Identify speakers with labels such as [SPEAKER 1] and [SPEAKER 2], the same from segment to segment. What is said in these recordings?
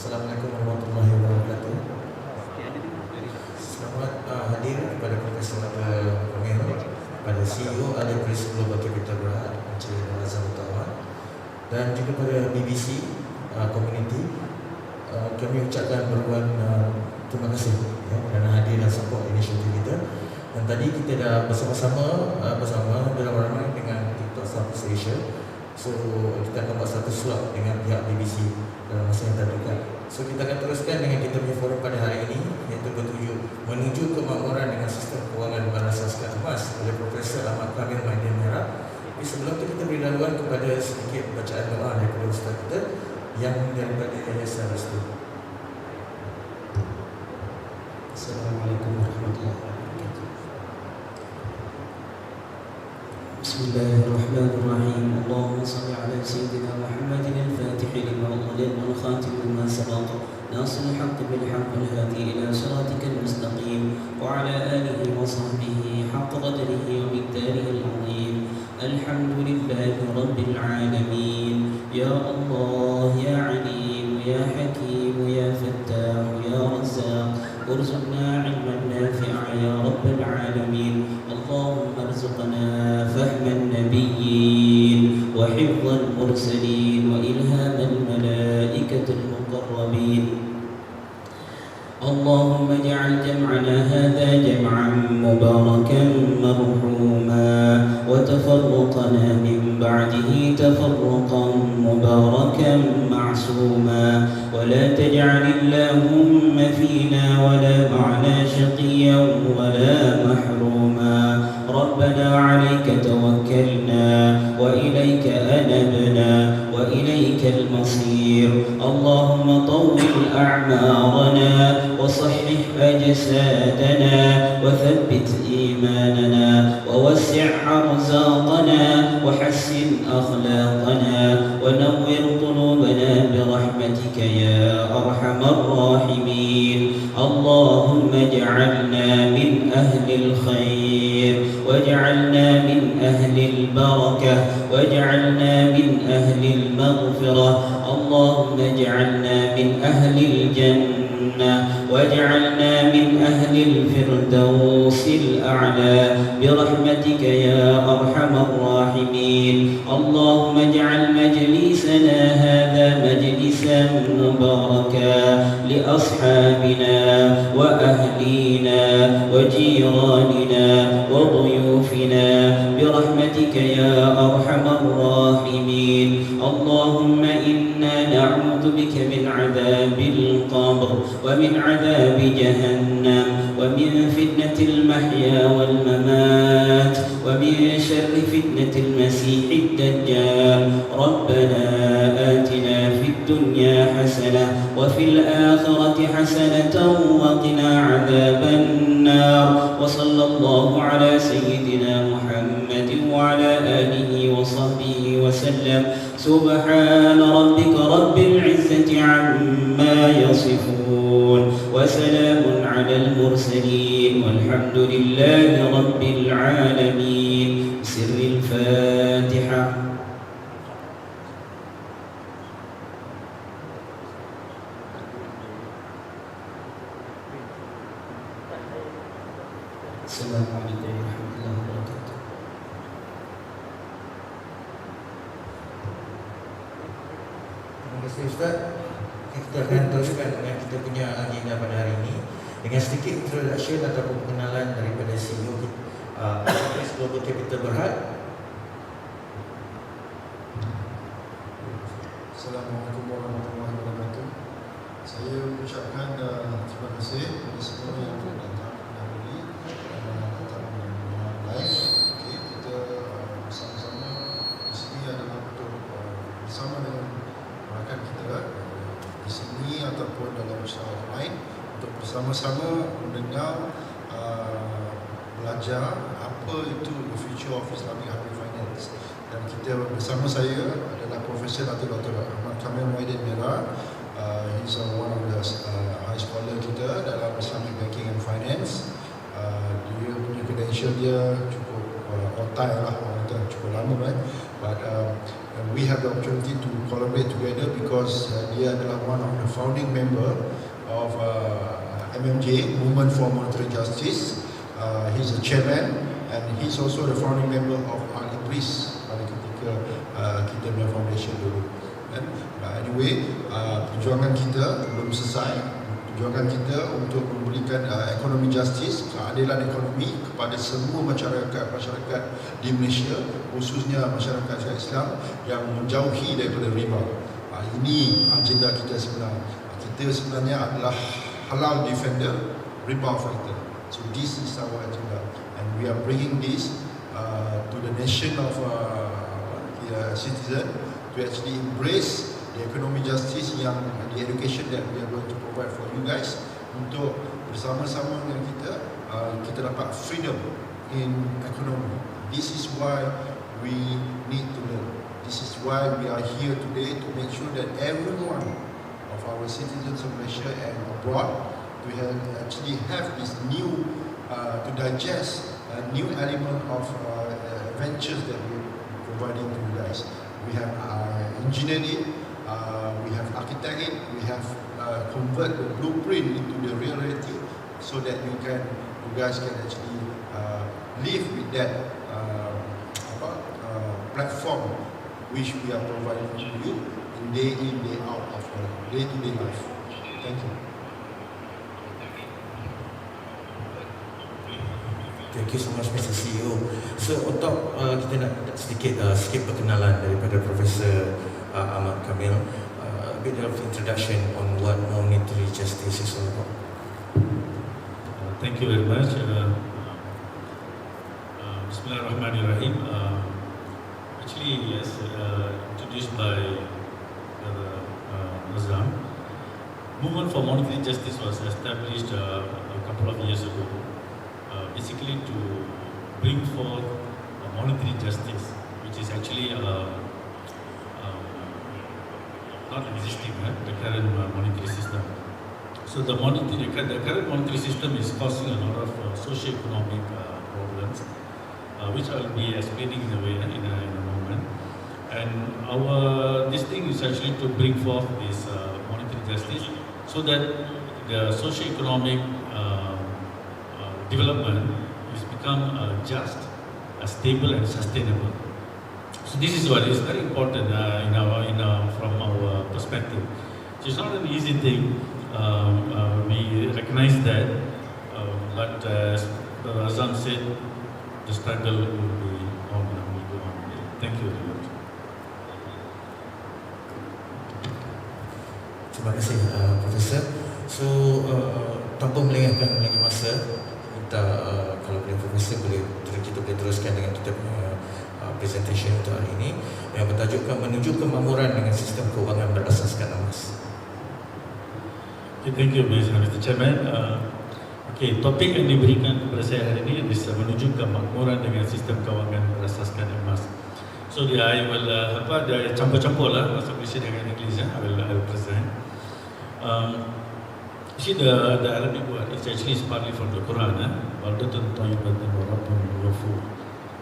[SPEAKER 1] Assalamualaikum warahmatullahi wabarakatuh. Selamat hadir kepada Profesor Romero, pada CEO Al-Ebreiz Global Capital Berhad, Encik Razak Utama, dan juga pada BBC Community. Kami ucapkan berulang terima kasih kerana hadir dan support inisiatif kita. Dan tadi kita dah bersama-sama dalam ramai dengan TikTok Southeast Asia. So kita akan buat satu slot dengan pihak BBC dalam masa yang terdekat. So kita akan teruskan dengan kita punya forum pada hari ini, iaitu bertuju menuju kemakmuran dengan sistem kewangan berasaskan emas oleh Profesor Ahmad Kamil Maidin Merah. Tapi sebelum itu kita beri laluan kepada sedikit bacaan doa daripada Ustaz kita yang daripada Yayasan Restu.
[SPEAKER 2] Assalamualaikum warahmatullahi wabarakatuh. Bismillahirrahmanirrahim. Allahumma salli ala sayyidina Muhammadin al-Fatih lima ughliq wal khatim lima sabaq nasir al-haqq bil haqq wal hadi ila siratikal mustaqim wa ala alihi wa sahbihi haqq qadrihi wa miqdarihi al-azim. Alhamdulillahi rabbil alamin. Ya Allah, ya Alim, ya Hakim, ya Fattah, ya Razzaq, ارزقنا علما نافعا يا رب العالمين. اللهم ارزقنا فهم النبيين وحفظ المرسلين وإلهام الملائكة المقربين. اللهم اجعل جمعنا هذا جمعا مباركا مرحوما وتفرقنا من بعده تفرقا مباركا معصوما ولا تجعل اللهم فينا ولا معنا شقيا ولا محروما. ربنا عليك توكلنا وإليك أنبنا وإليك المصير. اللهم طول أعمارنا وصحح أجسادنا وثبت إيماننا ووسع أرزاقنا وحسن أخلاقنا ونور قلوبنا برحمتك يا أرحم الراحمين. اللهم اجعلنا من أهل الخير واجعلنا من أهل البركة واجعلنا من أهل المغفرة. اللهم اجعلنا من أهل الجنة واجعلنا من أهل الفردوس الأعلى برحمتك يا أرحم الراحمين. اللهم اجعل مجلسنا هذا مجلسا مباركا لأصحابنا وأهلينا وجيراننا وضيوفنا برحمتك يا أرحم الراحمين. اللهم إنا نعوذ بك من عذاب القبر ومن عذاب جهنم ومن فتنة المحيا والممات ومن شر فتنة المسيح الدجال. ربنا آتنا في الدنيا حسنة وفي الآخرة حسنة وقنا عذاب النار. وصلى الله على سيدنا محمد وعلى آله وصحبه وسلم. سبحان ربك رب العزة عما يصفون وسلام على المرسلين والحمد لله رب العالمين. سر الفاتحة. السلام عليكم ورحمة الله وبركاته.
[SPEAKER 1] Terima kasih Ustaz. Kita akan teruskan dengan kita punya agenda pada hari ini dengan sedikit introduction ataupun pengenalan daripada CEO Purest Global Capital Berhad.
[SPEAKER 3] Assalamualaikum warahmatullahi wabarakatuh. Saya mengucapkan terima kasih kepada semua yang datang dahulu dan datang live. Okey, kita bersama-sama di sini adalah untuk bersama dengan rakan kita di sini ataupun dalam usaha lain untuk bersama-sama mendengar belajar apa itu the future of Islamic finance. Dan kita bersama saya adalah Profesor Dr. Ahmad Kamil Maidin Merah. He's one of the high scholar kita dalam Islamic banking and finance. Dia punya credential dia cukup on time lah, orang kata cukup lama kan. But we have the opportunity to collaborate together because dia adalah one of the founding member of MMJ, Movement for Monetary Justice. He's a chairman and he's also the founding member of Al-Ebreiz pada ketika kita punya foundation dulu. And anyway, perjuangan kita belum selesai. Perjuangan kita untuk memberikan ekonomi justice, keadilan ekonomi kepada semua masyarakat di Malaysia, khususnya masyarakat Islam yang menjauhi daripada riba. Ini agenda kita sebenarnya. Kita sebenarnya adalah halal defender, riba fighter. So this is our agenda, and we are bringing this to the nation of citizen to actually embrace the economic justice yang the education that we are going to provide for you guys untuk bersama-sama dengan kita dapat freedom in economy. This is why we need to learn. This is why we are here today to make sure that every one of our citizens of Malaysia and abroad to actually have this new to digest a new element of adventures that we are providing to you guys. We have engineering. We have architect it, we have convert the blueprint into the reality so that you guys can actually live with that platform which we are providing to you in day out of day-to-day life. Thank you.
[SPEAKER 1] Thank you so much, Mr. CEO. So untuk kita nak sedikit perkenalan daripada Profesor Ahmad Kamil, a bit of introduction on what monetary justice is all about.
[SPEAKER 4] Thank you very much. Bismillahirrahmanirrahim. Actually, yes, introduced by Nazam. Movement for Monetary Justice was established a couple of years ago, basically to bring forth monetary justice, which is actually not existing, the current monetary system. So the current monetary system is causing a lot of socio-economic problems, which I will be explaining in a moment. And this thing is actually to bring forth this monetary justice so that the socio-economic development is become just, stable and sustainable. So this is what is very important from our perspective. So it's not an easy thing. We recognize that, but as Azam said, the struggle will be on and will go on. Thank you very much.
[SPEAKER 1] Terima kasih, Profesor. So tanpa melengahkan lagi masa, minta kalau boleh Profesor kita boleh teruskan dengan kita punya presentation untuk hari ini yang bertajukkan menuju kemakmuran dengan sistem kewangan berasaskan emas.
[SPEAKER 4] Okay, thank you, Mr. Chairman. Topik yang diberikan kepada saya hari ini bisa menuju kemakmuran dengan sistem kewangan berasaskan emas. So I will campur-campur lah bahasa Malaysia dengan English. I will present. See the Arabic word, it's actually partly from the Quran. Baldatan tayyibatan wa rabbun ghafur.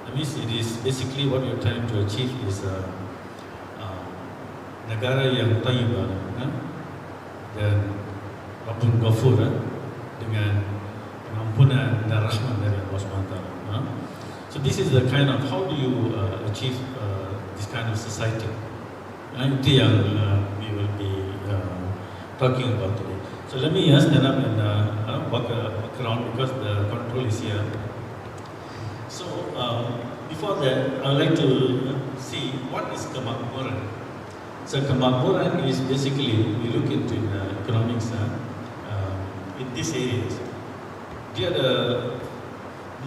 [SPEAKER 4] That means it is basically what you're trying to achieve is negara yang tayyibah dan Rabbun Ghafur dengan pengampunan dan rahmat dari Allah SWT. So this is the kind of how do you achieve this kind of society. Itu yang we will be talking about today. So let me stand up and walk around because the control is here. So before that, I would like to see what is kemakmuran. So kemakmuran is basically, we look into economics in these areas. Dia ada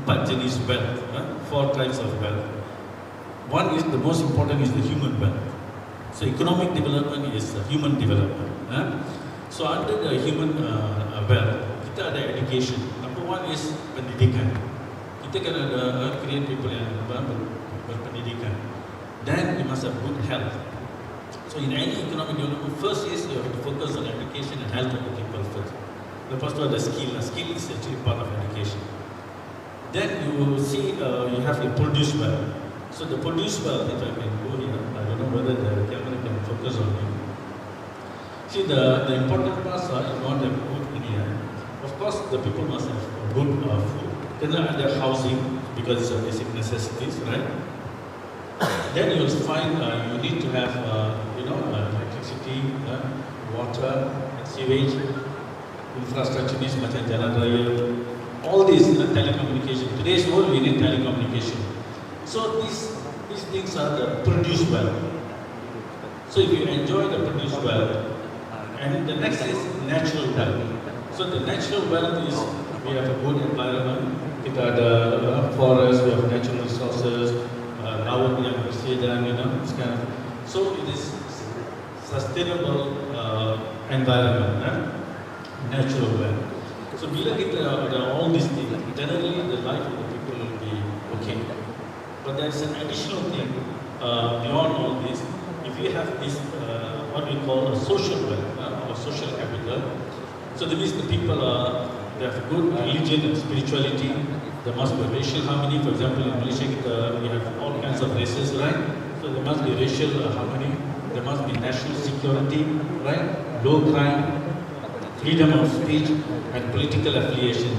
[SPEAKER 4] 4 jenis wealth, 4 types of wealth. One is the most important is the human wealth. So economic development is human development. So under the human wealth, kita ada education. Number one is pendidikan. Kita kan ada create people yang berpendidikan. Then you must have good health. So in any economic development, first is you have to focus on education and health of the people first. Lepas tu ada skill. Skill is actually part of education. Then you see you have to produce wealth. So the produce wealth, if I can go here, I don't know whether the camera can focus on him. See, the important parts are, if you want a good India, of course the people must have good food. Then their housing, because it's a basic necessities, right? Then you'll find you need to have, electricity, water, sewage, infrastructure needs macam jalan raya, all these telecommunication. Today's world we need telecommunication. So these things are the produced wealth. So if you enjoy the produced wealth, and the next is natural wealth. So the natural wealth is we have a good environment, kita ada forest, we have natural resources, laut yang bersih dan this kind of. So it is sustainable environment, natural wealth. So bila kita ada all these things, generally the life of the people will be okay. But there is an additional thing beyond all this. If you have this, what we call a social wealth or social capital, so that means the people they have good religion and spirituality. There must be racial harmony. For example, in Malaysia, we have all kinds of races, right? So there must be racial harmony. There must be national security, right? Low crime, freedom of speech, and political affiliation.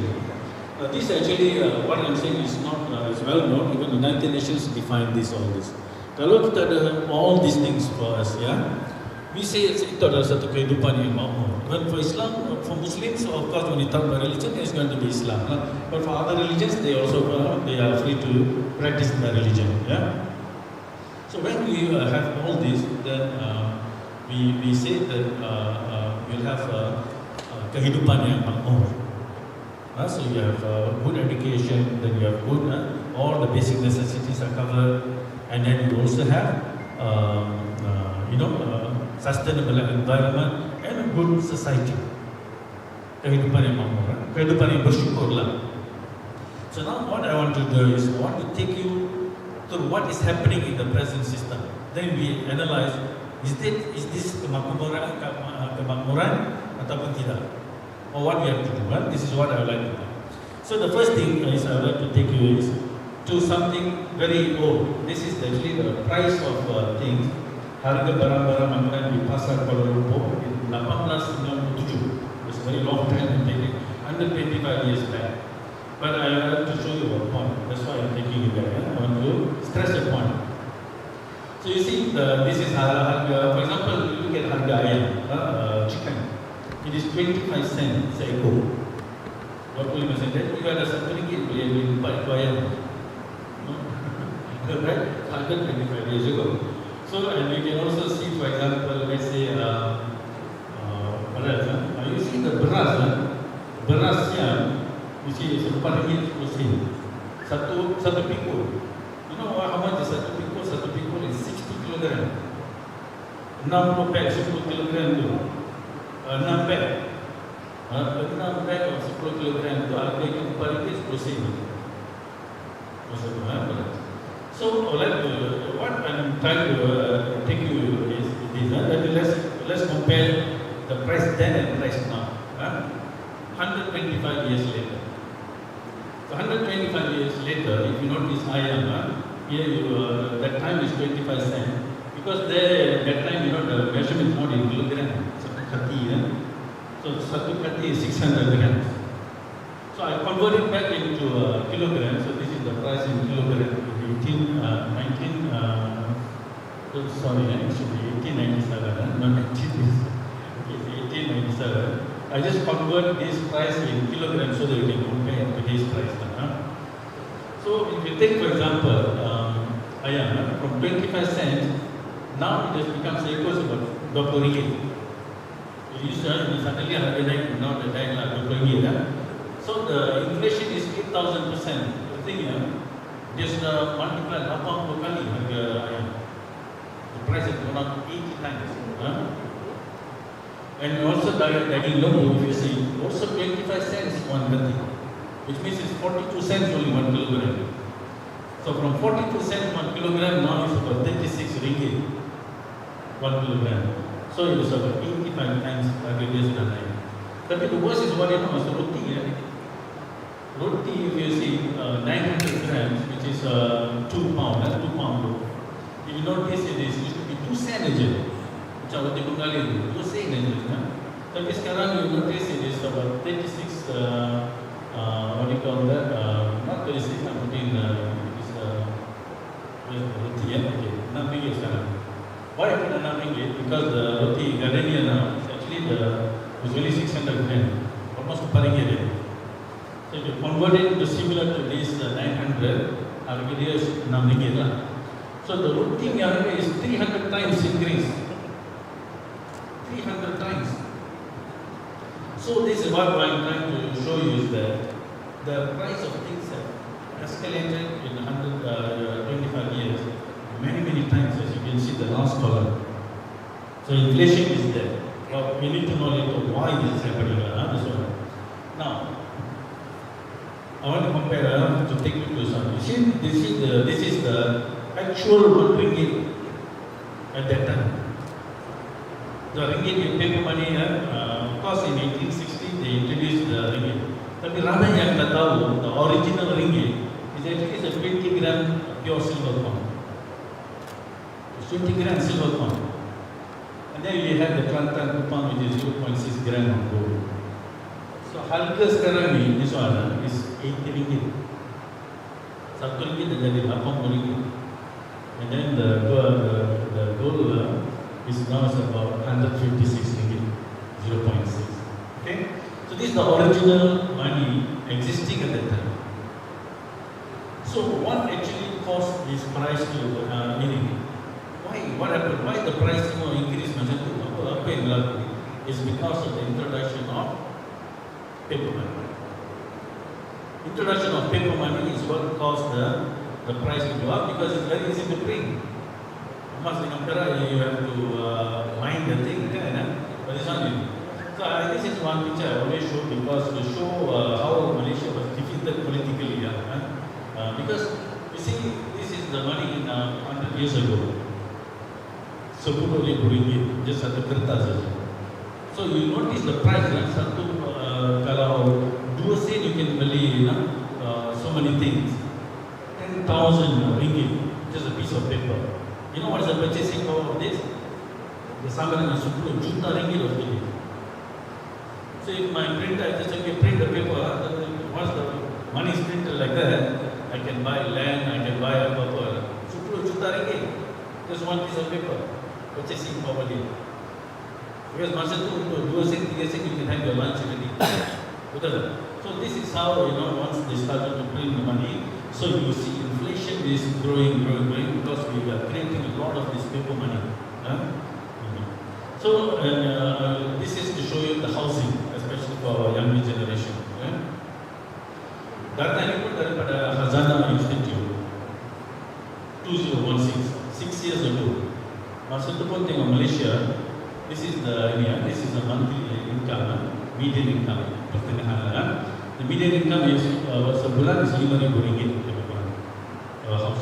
[SPEAKER 4] This actually, what I'm saying is not is well known. Even the United Nations define this all this. Kalau kita ada all these things for us, we say itu adalah satu kehidupan yang makmur. But for Islam, for Muslims, of course, when you talk about religion, it's going to be Islam. But for other religions, they also they are free to practice their religion. So when we have all this, then we say that we'll have kehidupan yang makmur. So you have good education, then you have good, all the basic necessities are covered, and then you also have sustainable environment and a good society. Kehidupan yang makmur, kehidupan yang bersyukurlah. So now what I want to do is I want to take you to what is happening in the present system. Then we analyze, is this kemakmuran ataupun tidak? Or what we have to do. Well, this is what I would like to do. So the first thing is I would like to take you is to something very old. This is actually the price of things. Harga barang-barang makanan di pasar Kuala Lumpur in 1897. It's a very long time and taking 125 years back. But I have to show you a point. That's why I'm taking you there. I want to stress a point. So you see, this is harga. For example, you look at harga ayam, chicken. It is 25 cents seekor. 25 sen. Then you ada satu ringgit boleh beli 4 ekor ayam. Right? 125 years ago. So, and you can also see, for example, let's say, what else? You see the beras, beras yang, you see, it's a RM4 satu pikul. You know how much is satu pikul? Satu pikul is 60 kg. 60 bag, 10 kg tu. 6 bag. 6 bag of 10 kg tu harganya RM4 10 sen. So, what I'm trying to take you is this. Let's compare the price then and price now. 125 years later. So 125 years later, if you notice ayam, here that time is 25 cents. Because that time, the measurement is not in kilogram. So satu kati is 600 grams. So I converted back into kilograms. So this is the price in kilograms. It should be 1897, not 1897. I just convert this price in kilograms so that you can compare today's price. So if you take, for example, ayam from 25 cents, now it has become equals about RM20. Suddenly harga naik, now the naik lah RM20. So the inflation is 8,000%. The thing just multiply 80 kali harga ayam. The price has gone up 80 times. And also daging lembu, if you see, also 25 cents one kati, which means it's 42 cents only 1 kilogram. So from 42 cents 1 kilogram, now it's about 36 ringgit 1 kilogram. So it is about 85 times harga dia sudah naik. Tapi the worst is what is roti. Roti, if you see 900 grams, which is 2 pound, that's 2 pound. If you notice, it used to be 2 sen aja. Macam roti Bengali tu, 2 sen aja. Kan? Tapi sekarang you notice it is about 36, what do you call that? Not 36, I'm putting roti ya, okay, 6 ringgit sekarang. Why I put 6 ringgit? Because the roti gardenia now, actually was only 600 gram, almost 4 ringgit. So if you convert it to similar to this 900, harga dia 6 ringgit lah. So the roti harga is 300 times increase. 300 times. So this is what I'm trying to show you is that the price of things have escalated in 25 years many times, as you can see the last column. So inflation is there. But we need to know later why this is happening. This one. Now, I want to compare to take you to some. You see, this is the actual 1 ringgit at that time. The ringgit in paper money, of course in 1860 they introduced the ringgit. Tapi ramai yang tak tahu, the original ringgit is actually a 20 gram pure silver coin. 20 gram silver coin. And then you have the Kelantan coupon which is 0.6 gram of gold. So harga sekarang ni, this one is 80 ringgit. 1 ringgit dah jadi 80 ringgit. And then the gold is now about 156 ringgit, 0.6. Okay? So this is the original money existing at that time. So what actually caused this price to meaning? Why? What happened? Why the price increase macam tu? Apa yang berlaku? Is because of the introduction of paper money. Introduction of paper money is what caused the price to go up because it's very easy to print. Emas dengan perak you have to mine the thing, kan? But this one, so this is one picture I always show because to show how Malaysia was defeated politically. Because you see, this is the money in 100 years ago. 10,000 ringgit, just satu kertas saja. So you notice the price, kalau 2 sen you can beli so many things. 10,000 ringgit, just a piece of paper. You know what is the purchasing power of this? The sama dengan 10 juta ringgit of it. So if my printer, just if you print the paper, once the money is printed like that, I can buy land, I can buy a paper. 10 juta ringgit, just one piece of paper. Purchasing power dia. Because masa tu untuk 2 sen, 3 sen you can have your lunch already. Betul tak? So this is how, once they started to print the money, so you see inflation is growing because we are creating a lot of this paper money. So this is to show you the housing, especially for our younger generation. Data ini pun daripada Khazanah Institute 2016, 6 years ago. Masa tu pun tengok Malaysia, this is the monthly income, median income, pertengahan. The median income is sebulan is 5,000 ringgit household.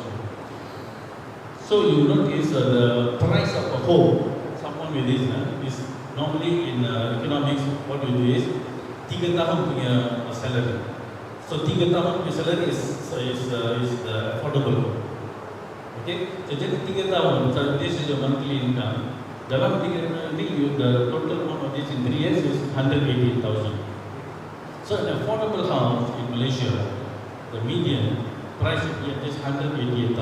[SPEAKER 4] So you notice the price of a home, someone with this is normally in economics, what we do is 3 tahun punya salary. So 3 tahun punya salary is affordable. Okay, so jadi 3 tahun, so this is your monthly income. Dalam 3 tahun ini, the total amount of this in 3 years is 188,000. So an affordable house in Malaysia, the median price would be at just 188,000.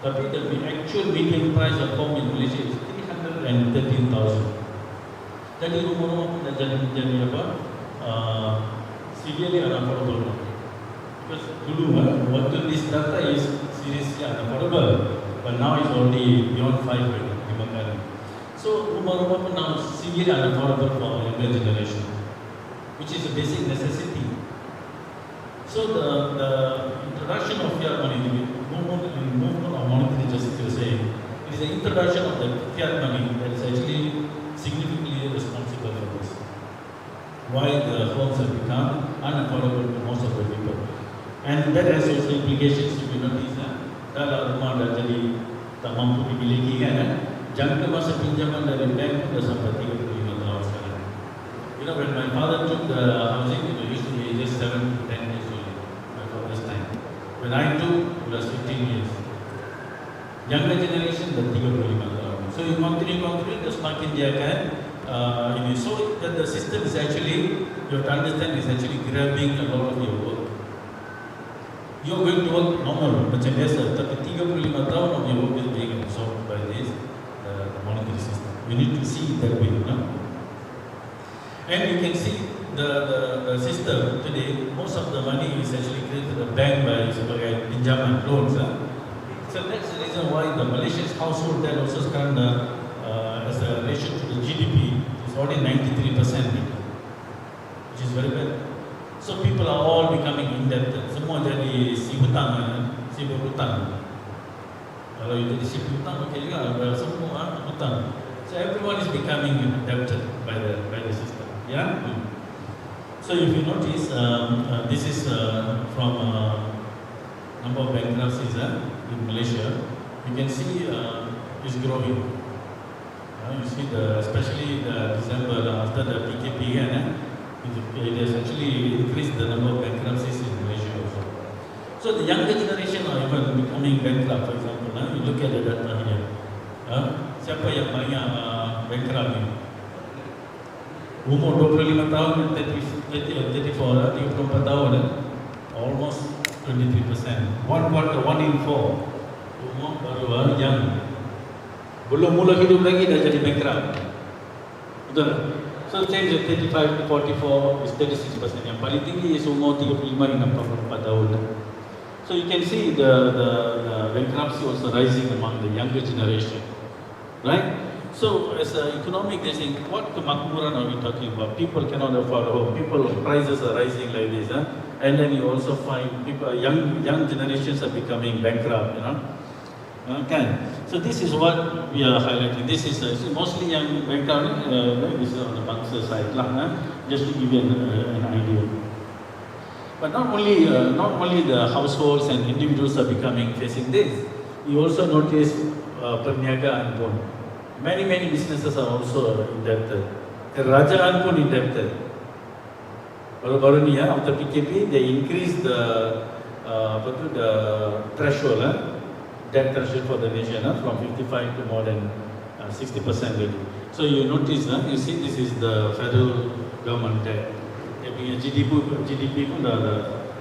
[SPEAKER 4] Tapi the actual median price of home in Malaysia is 313,000. Jadi rumah-rumah pun dah jadi apa? Severely unaffordable. Because dulu, waktu this data is seriously unaffordable, but now it's already beyond 5 kali. So rumah-rumah pun now severely unaffordable for our younger generation, which is a basic necessity. So the introduction of fiat money, movement of monetary justice, it is the introduction of the fiat money that is actually significantly responsible for this. Why the homes have become unaffordable to most of the people. And that has also implications if you notice kalau rumah dah jadi tak mampu dimiliki kan, jangka masa pinjaman dari bank pun dah sampai 35 tahun sekarang. When my father took the housing, it used to be just 7 to 10 years only, my father's time. When I took, it was 15 years. Younger generation dah 35 tahun. So you continue, the semakin dia akan ini. So the system is actually, you have to understand, is actually grabbing a lot of your work. You're going to work normal, macam biasa, tapi 35 tahun of your work is being absorbed by this, the monetary system. You need to see it that way, no? And you can see the system today, most of the money is actually created at the bank by sebagai pinjaman, loans. So that's the reason why the Malaysian household debt also sekarang as a ratio to the GDP is already 93%, which is very bad. So people are all becoming indebted. Semua jadi si hutang, si berhutang. Kalau you jadi si hutang, okay juga. Semua hutang. So everyone is becoming indebted by the system. Yeah. So if you notice, this is from number of bankruptcies in Malaysia. You can see it's growing. You see especially the December after the PKP, it has actually increased the number of bankruptcies in Malaysia also. So the younger generation are even becoming bankrupt. For example, you look at the data here. Siapa yang banyak bankrupt ni? Umur 25 tahun, 34 tahun, almost 23%. One in four. Umur baru yang belum mula hidup lagi dah jadi bankrupt. Betul? So change of 35 to 44 is 36%. Yang paling tinggi is umur 35 hingga 44 tahun. So you can see the bankruptcy also rising among the younger generation, right? So as an economic, they think, what kemakmuran are we talking about? People cannot afford a home. Prices are rising like this, and then you also find people, young generations are becoming bankrupt, Okay. So this is what we are highlighting. This is mostly young bankrupt. This is on the bangsa side, just to give you an idea. But not only the households and individuals are facing this. You also notice perniagaan pun. Many businesses are also indebted. Kerajaan pun indebted. Baru-baru ni after PKP, they increased the threshold, debt threshold for the nation from 55 to more than 60% already. So you notice, you see this is the federal government debt. GDP pun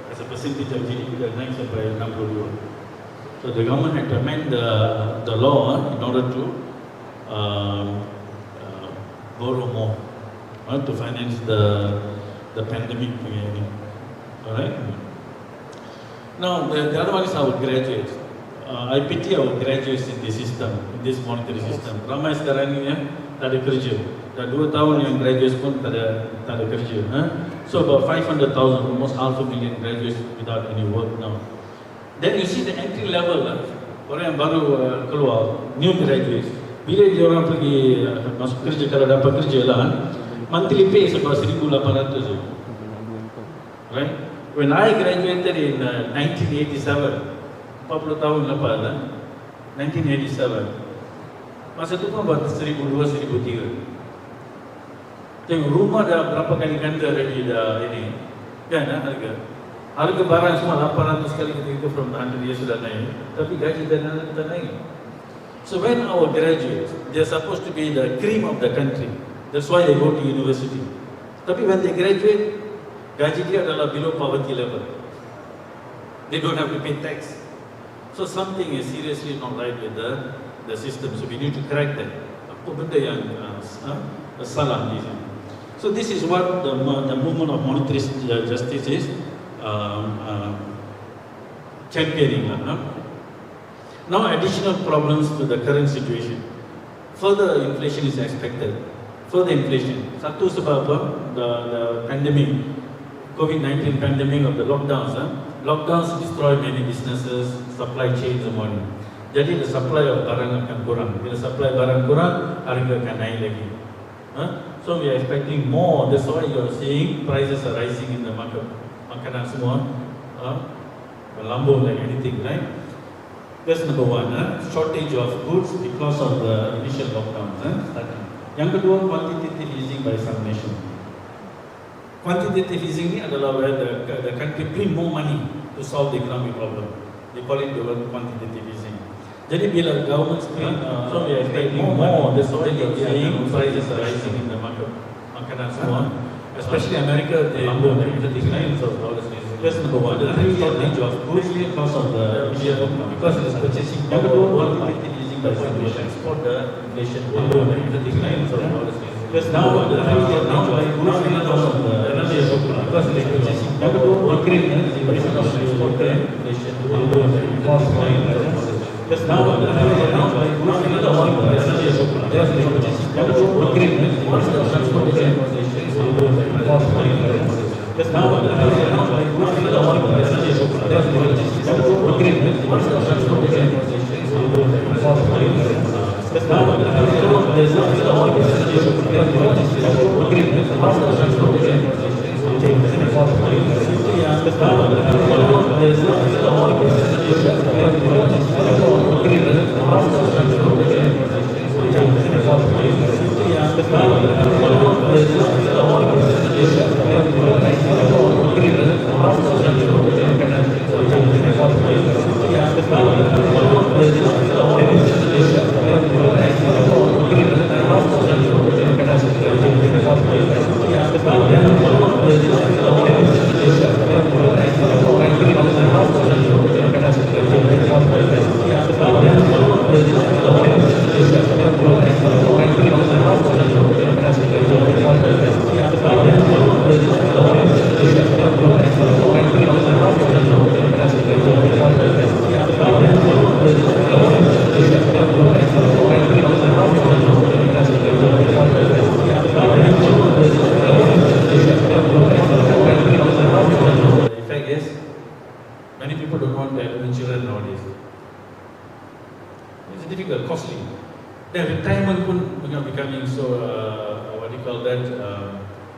[SPEAKER 4] as a percentage of GDP dah naik sampai 62. So the government had to amend the law in order to borrow more to finance the pandemic. Alright. Now the other one is our graduates. I pity our graduates in this system, in this monetary system. Ramai sekarang ni tak ada kerja. Dah 2 tahun yang graduates pun tak ada kerja. So about 500,000, almost 500,000 graduates without any work now. Then you see the entry level, orang yang baru keluar, new graduates. Bila dia orang pergi masuk kerja, kalau dapat kerja monthly pay is about 1,800 je. Right? When I graduated in 1987, 40 tahun lepas 1987, masa tu pun buat 1,200, 1,300. Tengok rumah dah berapa kali ganda dari ini, kan harga barang semua 800 kali ketika from 100 years sudah naik, tapi gaji dah naik. So when our graduates, they are supposed to be the cream of the country. That's why they go to university. Tapi when they graduate, gaji dia adalah below poverty level. They don't have to pay tax. So something is seriously not right with the system. So we need to correct that. Apa benda yang salah di sini? So this is what the movement of monetary justice is championing. Now additional problems to the current situation. Further inflation is expected. Further inflation. Satu sebab apa? The pandemic, COVID-19 pandemic of the lockdowns. Lockdowns destroy many businesses, supply chains semua ni. Jadi the supply of barang akan kurang. Bila supply barang kurang, harga akan naik lagi. So we are expecting more. That's why you are seeing prices are rising in the market. Makanan semua melambung like anything, right? That's number one. Shortage of goods because of the initial lockdowns. Yang kedua, quantitative easing by some nation. Quantitative easing ni adalah where the country bring more money to solve the economic problem. They call it the word quantitative easing. Jadi bila government screen, so we are expecting more. That's why we are seeing prices rising in the market, makanan semua. Especially America, they know the declines of dollars. That's number one. The real shortage of goods because of the because it is purchasing power worldwide using by population. Export the inflation the declines of dollars. Because now the real shortage of goods because of the because it is purchasing power worldwide using by population. Export the inflation because now the real shortage of goods because of the purchasing power worldwide because now the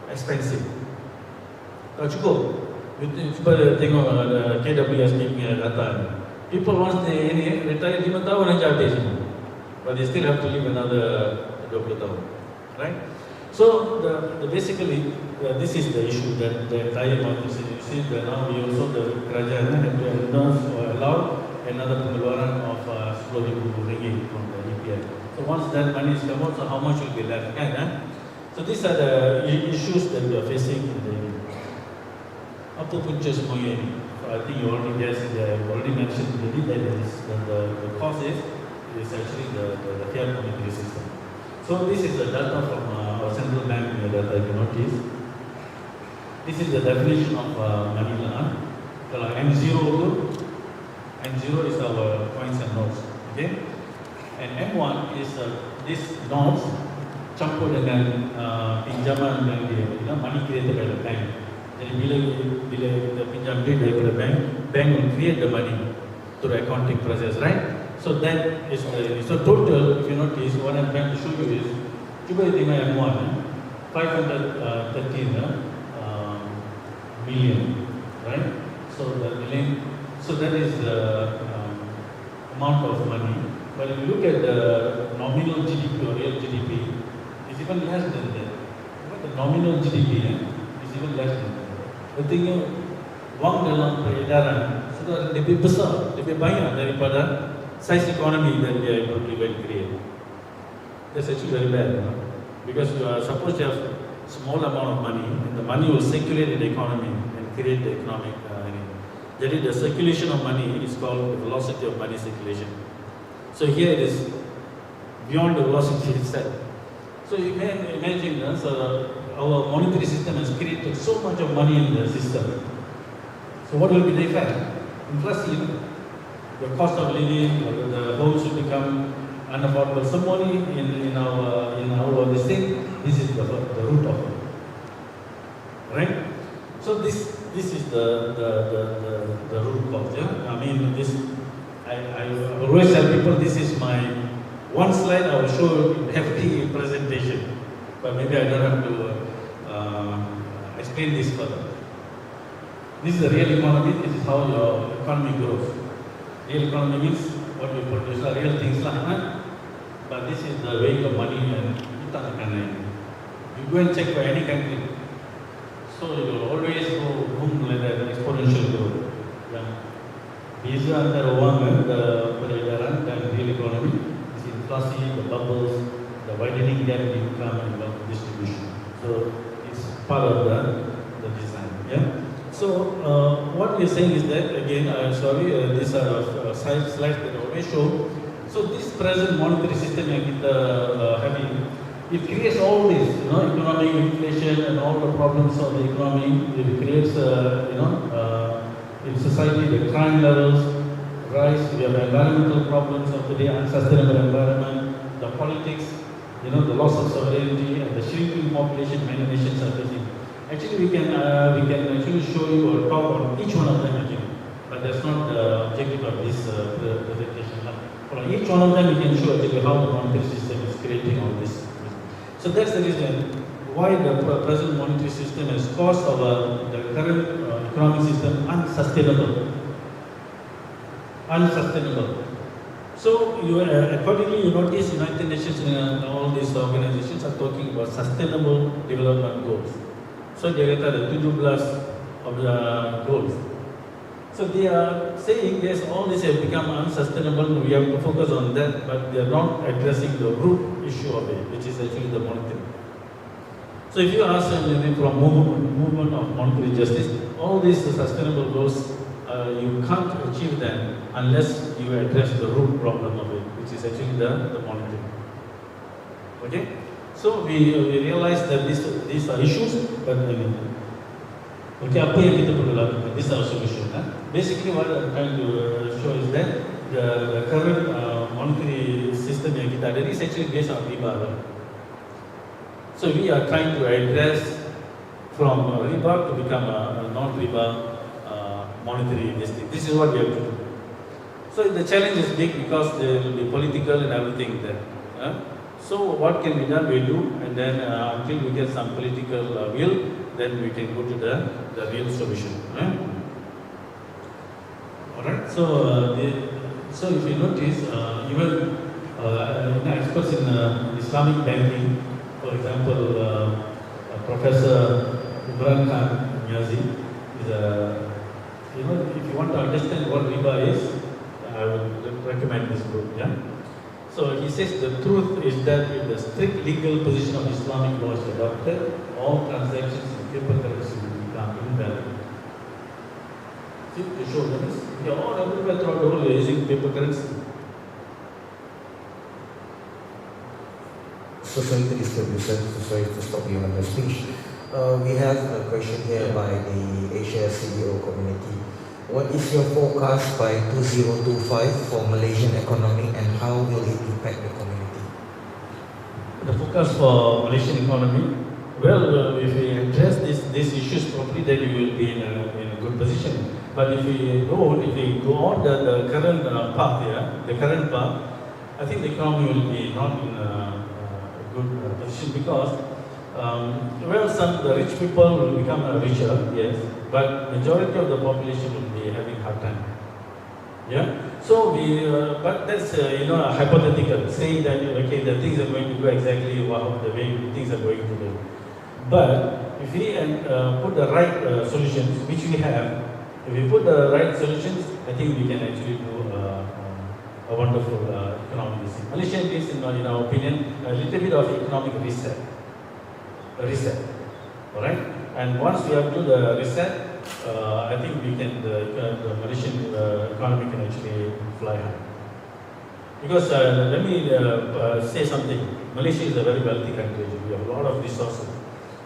[SPEAKER 4] expensive. Tak cukup. Cuba tengok KWSP punya data ni. People once they retire 5 tahun aja habis ni. But they still have to live another 20 tahun. Right? So basically this is the issue that the entire market is. You see that now we also the kerajaan have to announce or allow another pengeluaran of RM10,000 from the EPF. So once that money is come out, so how much will be left? Kan? So these are the issues that we are facing in the apa punca semuanya ni. I think you already mentioned that the cause is actually the fiat monetary system. So this is the data from our central bank data you notice. This is the definition of money lah. Kalau M0 tu, M0 is our coins and notes, okay? And M1 is this notes campur dengan pinjaman yang dia money created by the bank. Jadi bila kita pinjam duit daripada bank will create the money through the accounting process, right? So that is so total. If you notice, what I'm trying to show you is, cuba tengok M1, 513 million, right? So that is the amount of money. But if you look at the nominal GDP or real GDP, it's even less than that. The nominal GDP is even less than that. Artinya wang dalam peredaran sudah lebih besar, lebih banyak daripada size economy that they are able to create. That's actually very bad, because you are supposed to have small amount of money, and the money will circulate in the economy and create the economic. Jadi the circulation of money is called the velocity of money circulation. So here it is beyond the velocity itself. So you can imagine our monetary system has created so much of money in the system. So what will be the effect? Inflation, the cost of living, the homes will become unaffordable. Some money in our this thing. This is the root of it, right? So this is the root cause. Yeah? I mean this. I always tell people this is my one slide. I will show hefty presentation, but maybe I don't have to explain this further. This is the real economy. This is how your economy grows. Real economy means what you produce are real things lah. But this is the way of money and you go and check for any country. So you will always go boom like that, exponential growth. Beza antara wang peredaran dan real economy is inflation, the bubbles, the widening gap in income and wealth distribution. So it's part of the design. Yeah. So what we're saying is that again, these are slides that I always show. So this present monetary system yang kita having, it creates all this, economic inflation and all the problems of the economy. It creates, in society, the crime levels rise. We have environmental problems of today, unsustainable environment, the politics, the loss of sovereignty, and the shrinking population many nations are facing. Actually, we can actually show you or talk on each one of them actually, but that's not the objective of this presentation. For each one of them, we can show actually how the monetary system is creating all this. So that's the reason why the present monetary system has caused the current economic system unsustainable. So accordingly, you notice United Nations and all these organizations are talking about sustainable development goals. So they are the 17 of the goals. So they are saying yes, all this has become unsustainable, we have to focus on that, but they are not addressing the root issue of it, which is actually the monetary. So if you ask them from movement of monetary justice, all these sustainable goals, you can't achieve them unless you address the root problem of it, which is actually the monetary. Okay? So we realize that these are issues, but okay, apa yang kita perlu lakukan? These are solutions. Basically, what I'm trying to show is that the current monetary system yang kita ada is actually based on riba. So we are trying to address from riba to become a non-riba monetary system. This is what we have to do. So the challenge is big because there will be political and everything there. So what can be done, we do, and then until we get some political will, then we can go to the real solution. Alright, so if you notice, even experts in Islamic banking, for example, Professor Imran Khan Niazi is if you want to understand what riba is, I would recommend this book. Yeah. So he says the truth is that if the strict legal position of Islamic law is adopted, all transactions in cryptocurrency will become invalid. See, to show them this, all everywhere throughout the world are using paper currency.
[SPEAKER 1] So sorry to disturb you, sir. So sorry to stop you on the speech. We have a question here by the Asia CEO community. What is your forecast by 2025 for Malaysian economy and how will it impact the community?
[SPEAKER 4] The forecast for Malaysian economy, well, if we address these issues properly, then we will be in a good position. But if we go on the current path, I think the economy will be not in a good position because the rich people will become richer, yes, but majority of the population will be having hard time. Yeah. So but that's hypothetical, saying that okay, the things are going to go exactly the way things are going to go. But if we put the right solutions, which we have, if we put the right solutions, I think we can actually do a wonderful economic reset. Malaysia needs, in our opinion, a little bit of economic reset. All right. And once we have to do the reset, I think the Malaysian economy can actually fly high. Because let me say something. Malaysia is a very wealthy country. We have a lot of resources.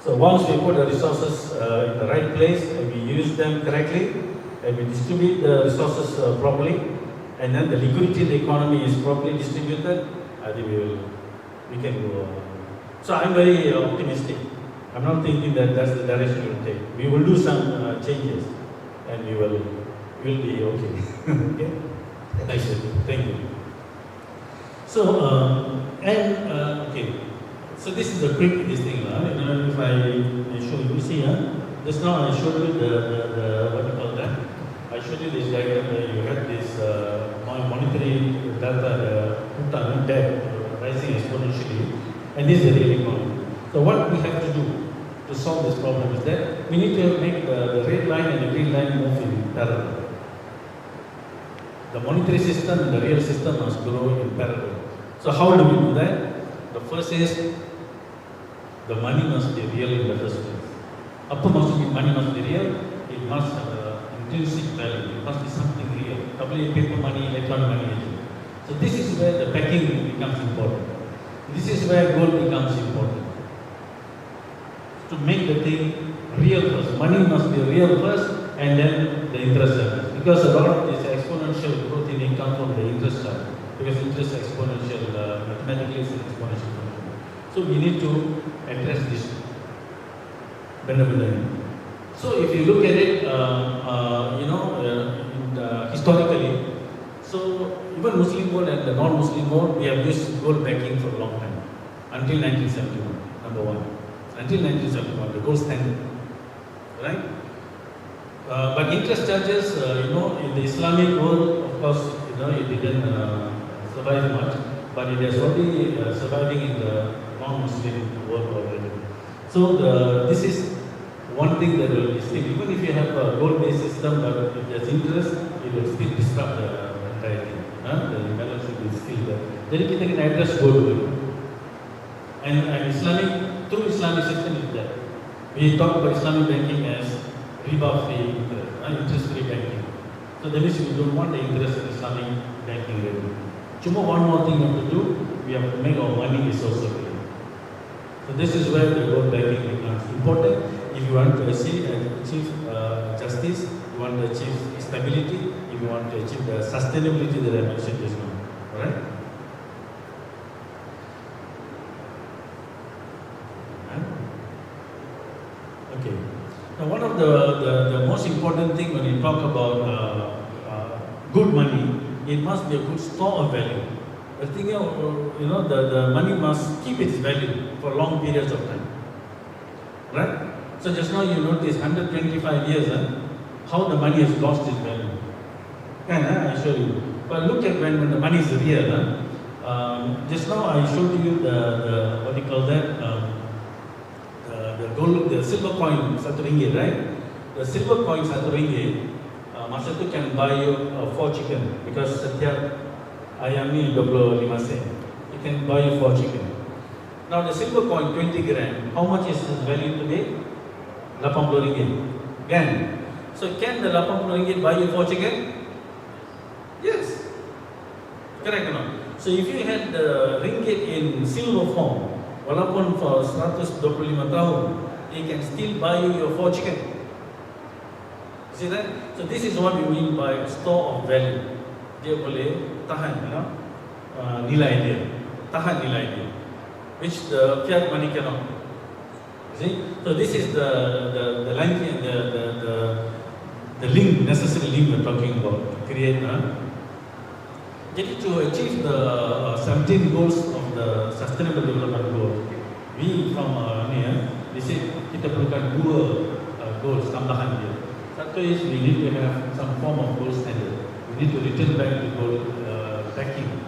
[SPEAKER 4] So once we put the resources in the right place and we use them correctly and we distribute the resources properly, and then the liquidity in the economy is properly distributed, I think we can go. So I'm very optimistic. I'm not thinking that that's the direction we'll take. We will do some changes, and we will be okay. Okay. Nice. Thank you. So okay. So this is a quick thing. If I show you, see, just now I showed you the what you call that. I showed you this diagram where you had this monetary data, debt rising exponentially, and this is the real economy. So what we have to do to solve this problem is that we need to make the red line and the green line move in parallel. the monetary system and the real system must grow in parallel. So how do we do that? The first is the money must be real in the first place. Money must be real. It must have intrinsic value. It must be something real. Probably paper money, electronic money. So this is where the backing becomes important. This is where gold becomes important. To make the thing real first. Money must be real first, and then the interest charges. Because a lot of this exponential growth in income from the interest charge. Because interest is exponential, mathematically it's an exponential function. So we need to address this. So if you look at it, historically, so even Muslim gold and the non-Muslim gold, we have used gold backing for a long time. Until 1971, number one. Until 1971, the gold standard. Right? But interest charges, in the Islamic world, of course, it didn't survive much, but it is already surviving in the non-Muslim world already. So this is one thing that will be still, even if you have a gold-based system, but if there's interest, it will still disrupt the entire thing. The imbalance will be still there. Then kita can address gold. And Islamic, through Islamic system is that. We talk about Islamic banking as riba-free interest, interest-free banking. So that means we don't want the interest in Islamic banking rate. Cuma one more thing we have to do, we have to make our money also real. So this is where the gold backing becomes important. If you want to achieve justice, you want to achieve stability, if you want to achieve the sustainability that I mentioned just now. Alright? Okay. Now one of the most important thing when you talk about good money, it must be a good store of value. The thing, the money must keep its value for long periods of time. Right? So just now you notice 125 years, how the money has lost its value. I show you. But look at when the money is real. Just now I showed you the what do you call that? The gold, the silver coin, 1 ringgit, right? The silver coin 1 ringgit, masa tu can buy you 4 chicken because setiap ayam ni 25 sen. It can buy you 4 chicken. Now the silver coin 20 gram, how much is its value today? 80 ringgit. Kan? So can the 80 ringgit buy you 4 chicken? Yes. Correct or not? So if you had the ringgit in silver form, walaupun for 125 tahun, it can still buy you your 4 chicken. See that? So this is what we mean by store of value. Dia boleh tahan, nilai dia, tahan nilai dia, which the fiat money cannot. See? So this is the link, the link, necessary link we're talking about to create. Jadi to achieve the 17 goals of the Sustainable Development Goal, we from we say kita perlukan 2 goals tambahan dia. Satu is we need to have some form of gold standard. We need to return back to gold backing.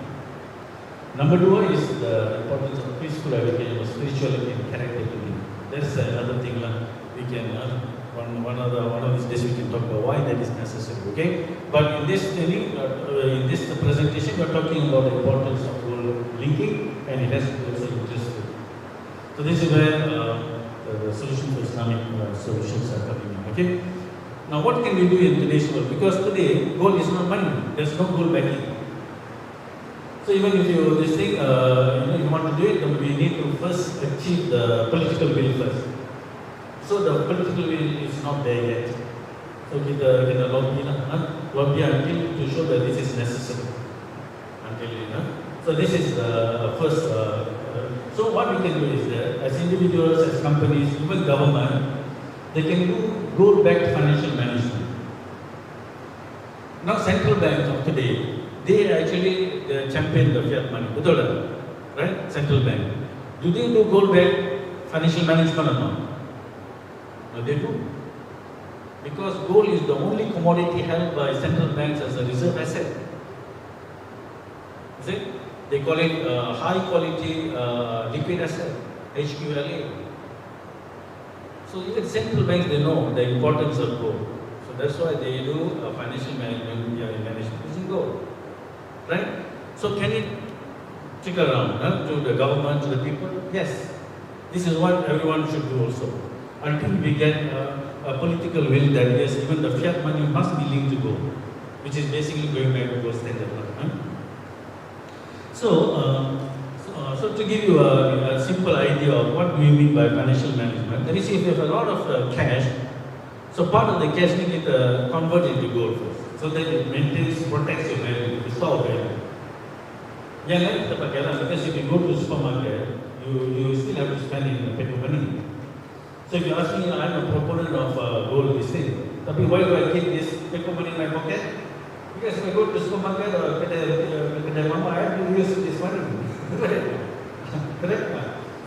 [SPEAKER 4] Number 2 is the importance of peaceful education, spirituality and character building. That's another thing we can one of these days we can talk about why that is necessary. Okay, but in this training, in this presentation, we are talking about the importance of gold linking, and it has to be also interest rate. So this is where the solution for Islamic solutions are coming in. Okay. Now, what can we do in today's world? Because today, gold is not money. There's no gold backing. So even if you this thing, you want to do it, then we need to first achieve the political will first. So the political will is not there yet. So kita kena lobby until to show that this is necessary. So this is the first. So what we can do is that as individuals, as companies, even government, they can do gold-backed financial management. Now central banks of today, they actually champion the fiat money. Betul tak? Right? Central bank. Do they do gold-backed financial management or not? No, they do. Because gold is the only commodity held by central banks as a reserve asset. See? They call it high-quality liquid asset, HQLA. So even central banks, they know the importance of gold. So that's why they do financial management. using gold, right? So can it trickle around to the government, to the people? Yes. This is what everyone should do also. Until we get a political will that yes, even the fiat money must be linked to gold, which is basically going back to gold standard. So to give you a simple idea of what we mean by financial management, let me see if you have a lot of cash. So part of the cash you get converted into gold first, so that it maintains, protects your value, restore value. Yeah, like the because if you go to the supermarket, you still have to spend in paper money. So if you ask me, I'm a proponent of gold this thing. But why do I keep this paper money in my pocket? Because if I go to the supermarket or get mama, I have to use this money. Correct?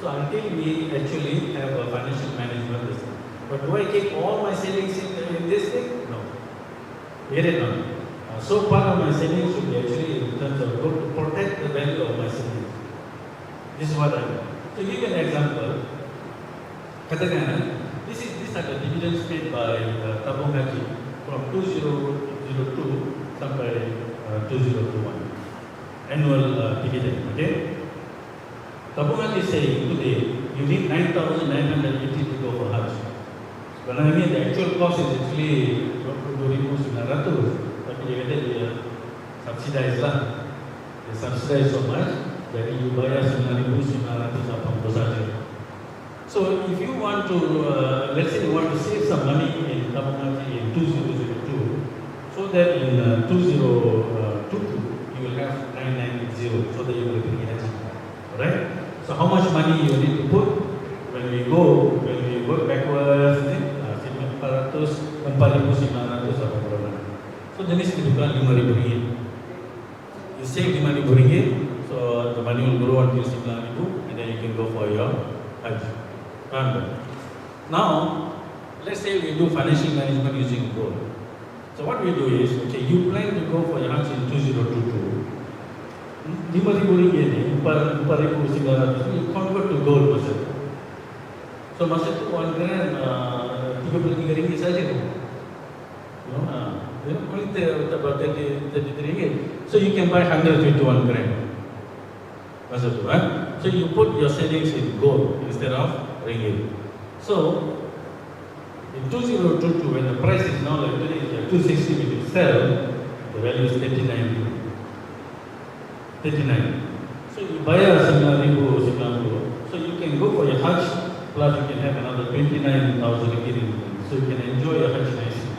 [SPEAKER 4] So until we actually have a financial management system. But do I keep all my savings in this thing? No. Get it now. So part of my savings should be actually in terms of gold to protect the value of my savings. This is what I mean. To give you an example, these are the dividends paid by Tabung Haji from 2002 sampai 2021. Annual dividend, okay? Tabung Haji is saying today, you need 9,980 to go for Hajj. But I mean the actual cost is actually 22,900. Tapi dia kata dia subsidize lah. Dia subsidize so much, jadi you bayar 9,980 saja. So if you want to, let's say you want to save some money in Tabung Haji in 2002, so that in 2022 you will have 990, so that you will be Haji. Alright? So how much money you need to put when we work backwards, 4,900 apa berapa. So jenis kebutuhan RM5,000. You save RM5,000, so the money will grow until 9,000, and then you can go for your Hajj. Now, let's say we do financial management using gold. So what we do is, okay, you plan to go for your Hajj in 2022. RM5,000 ni, RM4,900, you convert to gold masa tu. So masa tu 1 gram RM33 saja. Only about 33 ringgit. So you can buy 151 gram. Masa tu, So you put your savings in gold instead of ringgit. So in 2022, when the price is now like today, 260, when you sell, the value is 39. So you buy a 9,090. So you can go for your Hajj, plus you can have another 29,000 ringgit. So you can enjoy your Hajj nicely.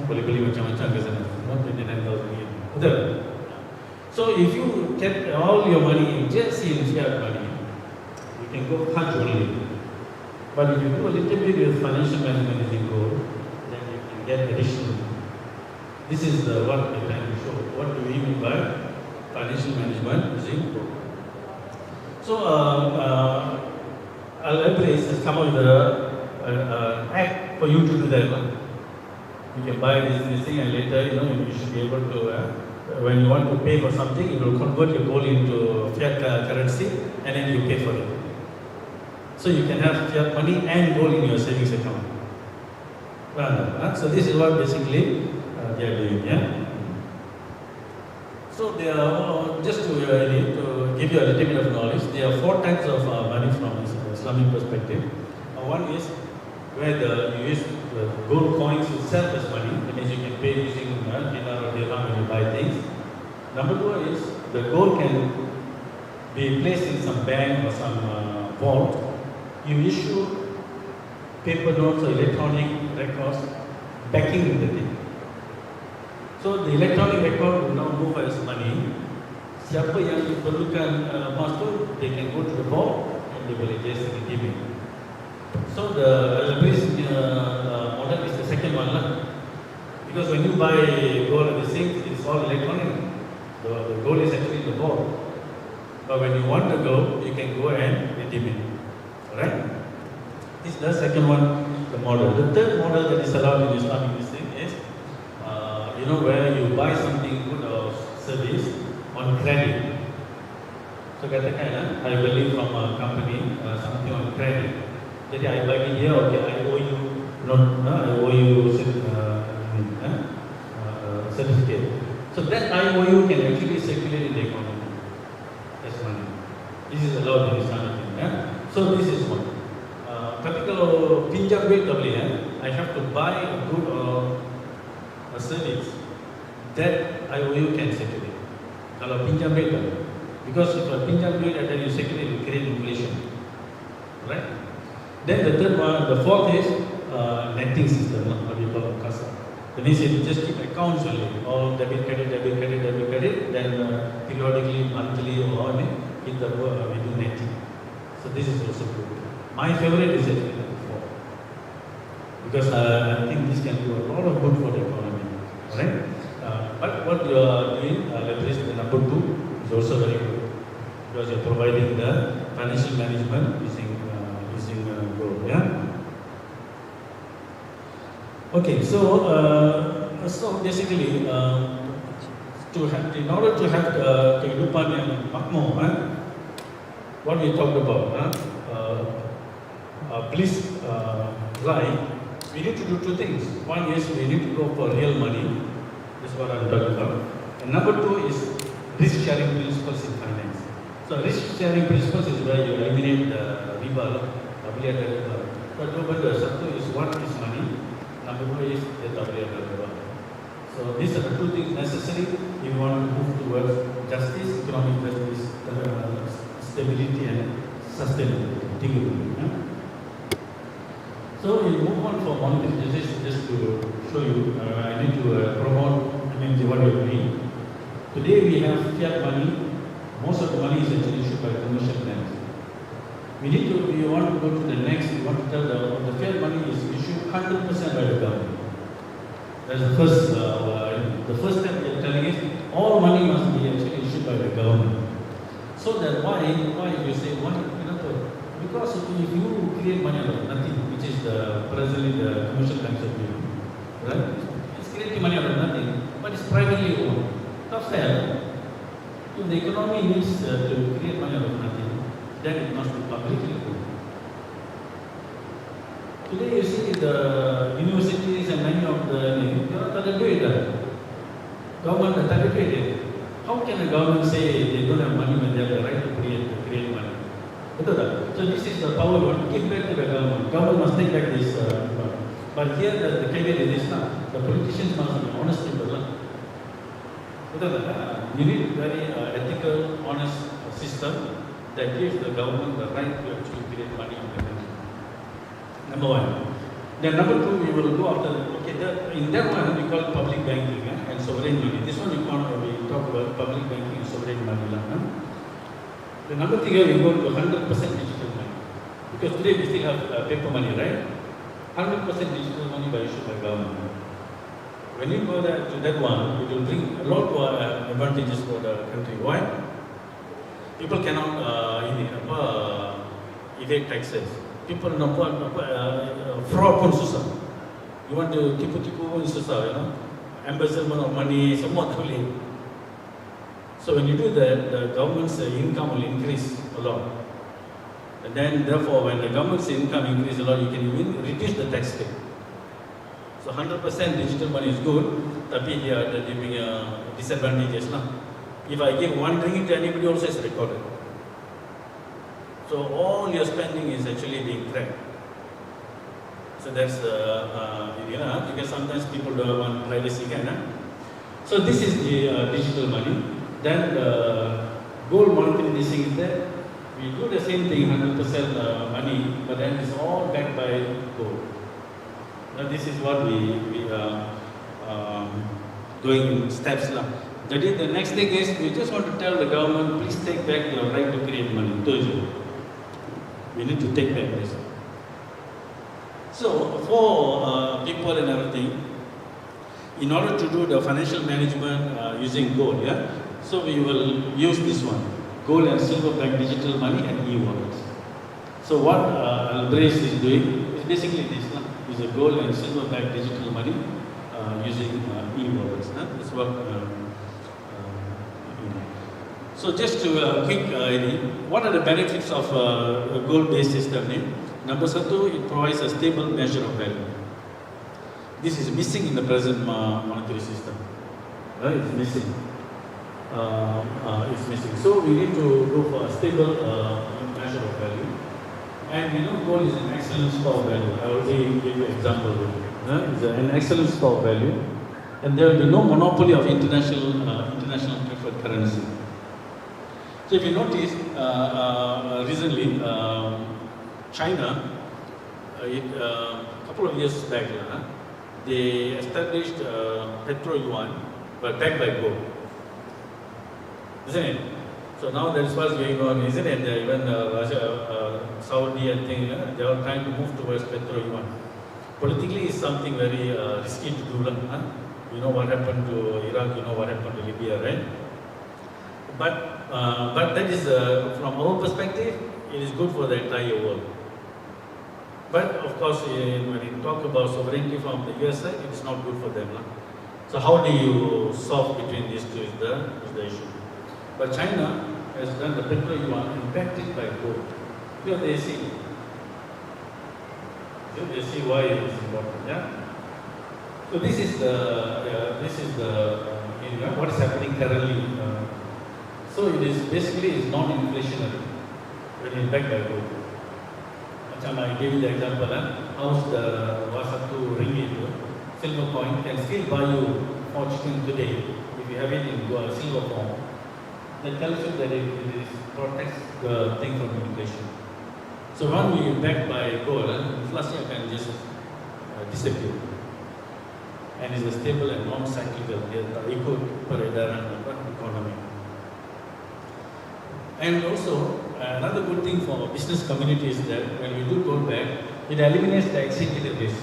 [SPEAKER 4] Boleh beli macam-macam ke sana. 29,000 ringgit. Betul? So if you kept all your money just in fiat money, you can go Hajj only. But if you do a little bit with financial management in gold, then you can get additional. This is what we're trying to show. What do we mean by financial management using gold? So Al-Ebreiz has come up with an app for you to do that. You can buy this thing, and later you should be able to. When you want to pay for something, it will convert your gold into fiat currency, and then you pay for it. So you can have fiat money and gold in your savings account. So this is what basically they are doing. Yeah. So there are, just to give you a little bit of knowledge, there are 4 types of money from Islamic perspective. One is where you use the gold coins itself as money, that means you can pay using dinar or dirham when you buy things. Number 2 is the gold can be placed in some bank or some vault. You issue paper notes or electronic records backing the thing. So the electronic record will now move as money. Siapa yang diperlukan emas tu, they can go to the vault and they will just redeem it. So the Al-Ebreiz model is the second one lah. Because when you buy gold and these things, it's all electronic. The gold is actually in the vault. But when you want the gold, you can go and redeem it. Alright? This is the second one, the model. The third model that is allowed in Islamic thing is, where you buy something good or service on credit. So katakan, I believe from a company something on credit. Jadi I bagi dia, okay, I owe you certificate. So that IOU can actually circulate in the economy as money. This is allowed in Islamic thing. So this is one. Tapi kalau pinjam duit tak boleh, I have to buy a good or a service. That IOU can circulate. Kalau pinjam duit tak boleh. Because if a pinjam duit and then you circulate, you create inflation. Right? Then the third one, the fourth is netting system, what we call CASA. That means if you just keep accounts only, all debit, credit, debit, credit, debit, credit, then periodically, monthly or how we do netting. So this is also good. My favorite is actually number 4. Because I think this can do a lot of good for the economy. Right? But what you are doing, leverage the number 2 is also very good. Because you are providing the financial management using gold. Yeah? Okay, so basically, in order to have kehidupan yang makmur, what we talked about, bliss life, we need to do 2 things. One is we need to go for real money. That's what I'm talking about. And number 2 is risk-sharing principles in finance. So risk-sharing principles is where you eliminate the riba, riba. So satu is one is money. Number 2 is the riba. So these are the 2 things necessary if you want to move towards justice, economic justice, stability and sustainability. So we move on for monetization just to show you. I need to promote what we are doing. Today we have fiat money. Most of the money is actually issued by commercial banks. We want to go to the next. We want to tell the fiat money is issued 100% by the government. That's the first. The first step we are telling is all money must be actually issued by the government. So that why you say because if you create money out of nothing, which is presently the commercial banks are doing, right? It's creating money out of nothing, but it's privately owned. Not fair. If the economy needs to create money out of nothing, then it must be publicly owned. Today you see the universities and many of the government are targeted. How can a government say they don't have money when they have the right to create money? So this is the power we want to give back to the government. Government must take back this power. But here the caveat is this now. The politicians must be honest people. You need a very ethical, honest system that gives the government the right to actually create money in the country. Number 1. Then number 2, we will go after. In that one we call public banking and sovereign money. This one we talk about public banking and sovereign money. The number 3 we go to 100% digital money. Because today we still have paper money, right? 100% digital money issued by government. When you go to that one, it will bring a lot of advantages for the country. Why? People cannot evade taxes. People fraud pun susah. You want to tipu-tipu pun susah, embezzlement of money, semua tak boleh. So when you do that, the government's income will increase a lot. And then therefore, when the government's income increases a lot, you can even reduce the tax rate. So 100% digital money is good, tapi dia ada disadvantages lah. If I give 1 ringgit to anybody, also is recorded. So all your spending is actually being tracked. So that's because sometimes people don't want privacy, kan? So this is the digital money. Then the gold monetization is there. We do the same thing, 100% money, but then it's all backed by gold. Now this is what we are doing in steps. Jadi the next thing is, we just want to tell the government, please take back your right to create money. We need to take back this. So for people and everything, in order to do the financial management using gold, so we will use this one, gold and silver backed digital money and e-wallets. So what Al-Ebreiz is doing is basically this, is a gold and silver backed digital money using e-wallets. That's what. So just to quick, what are the benefits of a gold-based system? Number 1, it provides a stable measure of value. This is missing in the present monetary system, is missing. Is missing. So we need to go for a stable measure of value. And gold is an excellent store of value. I already gave you an example. It's an excellent store of value. And there will be no monopoly of international preferred currency. So if you notice, recently, China, a couple of years back, they established petro yuan, but backed by gold. Isn't it? So now that's what's going on, isn't it? Even Russia, Saudi and things, they are trying to move towards petro yuan. Politically, it's something very risky to do. You know what happened to Iraq, you know what happened to Libya, right? But that is, from our perspective, it is good for the entire world. But of course, when you talk about sovereignty from the US side, it is not good for them. So how do you solve between these two is the issue. But China has done the petro yuan and backed it by gold. They see why it is important. Yeah. So this is what is happening currently. So it is basically non-inflationary when it's backed by gold. I gave you the example. How's the Wasatu ringgit silver coin can still buy you 4 chicken today if you have it in silver form. That tells you that it protects the thing from inflation. So when we backed by gold, inflation can just disappear. And it's a stable and non-cyclical economy. And also, another good thing for business community is that when we do gold back, it eliminates the exchange rate risk.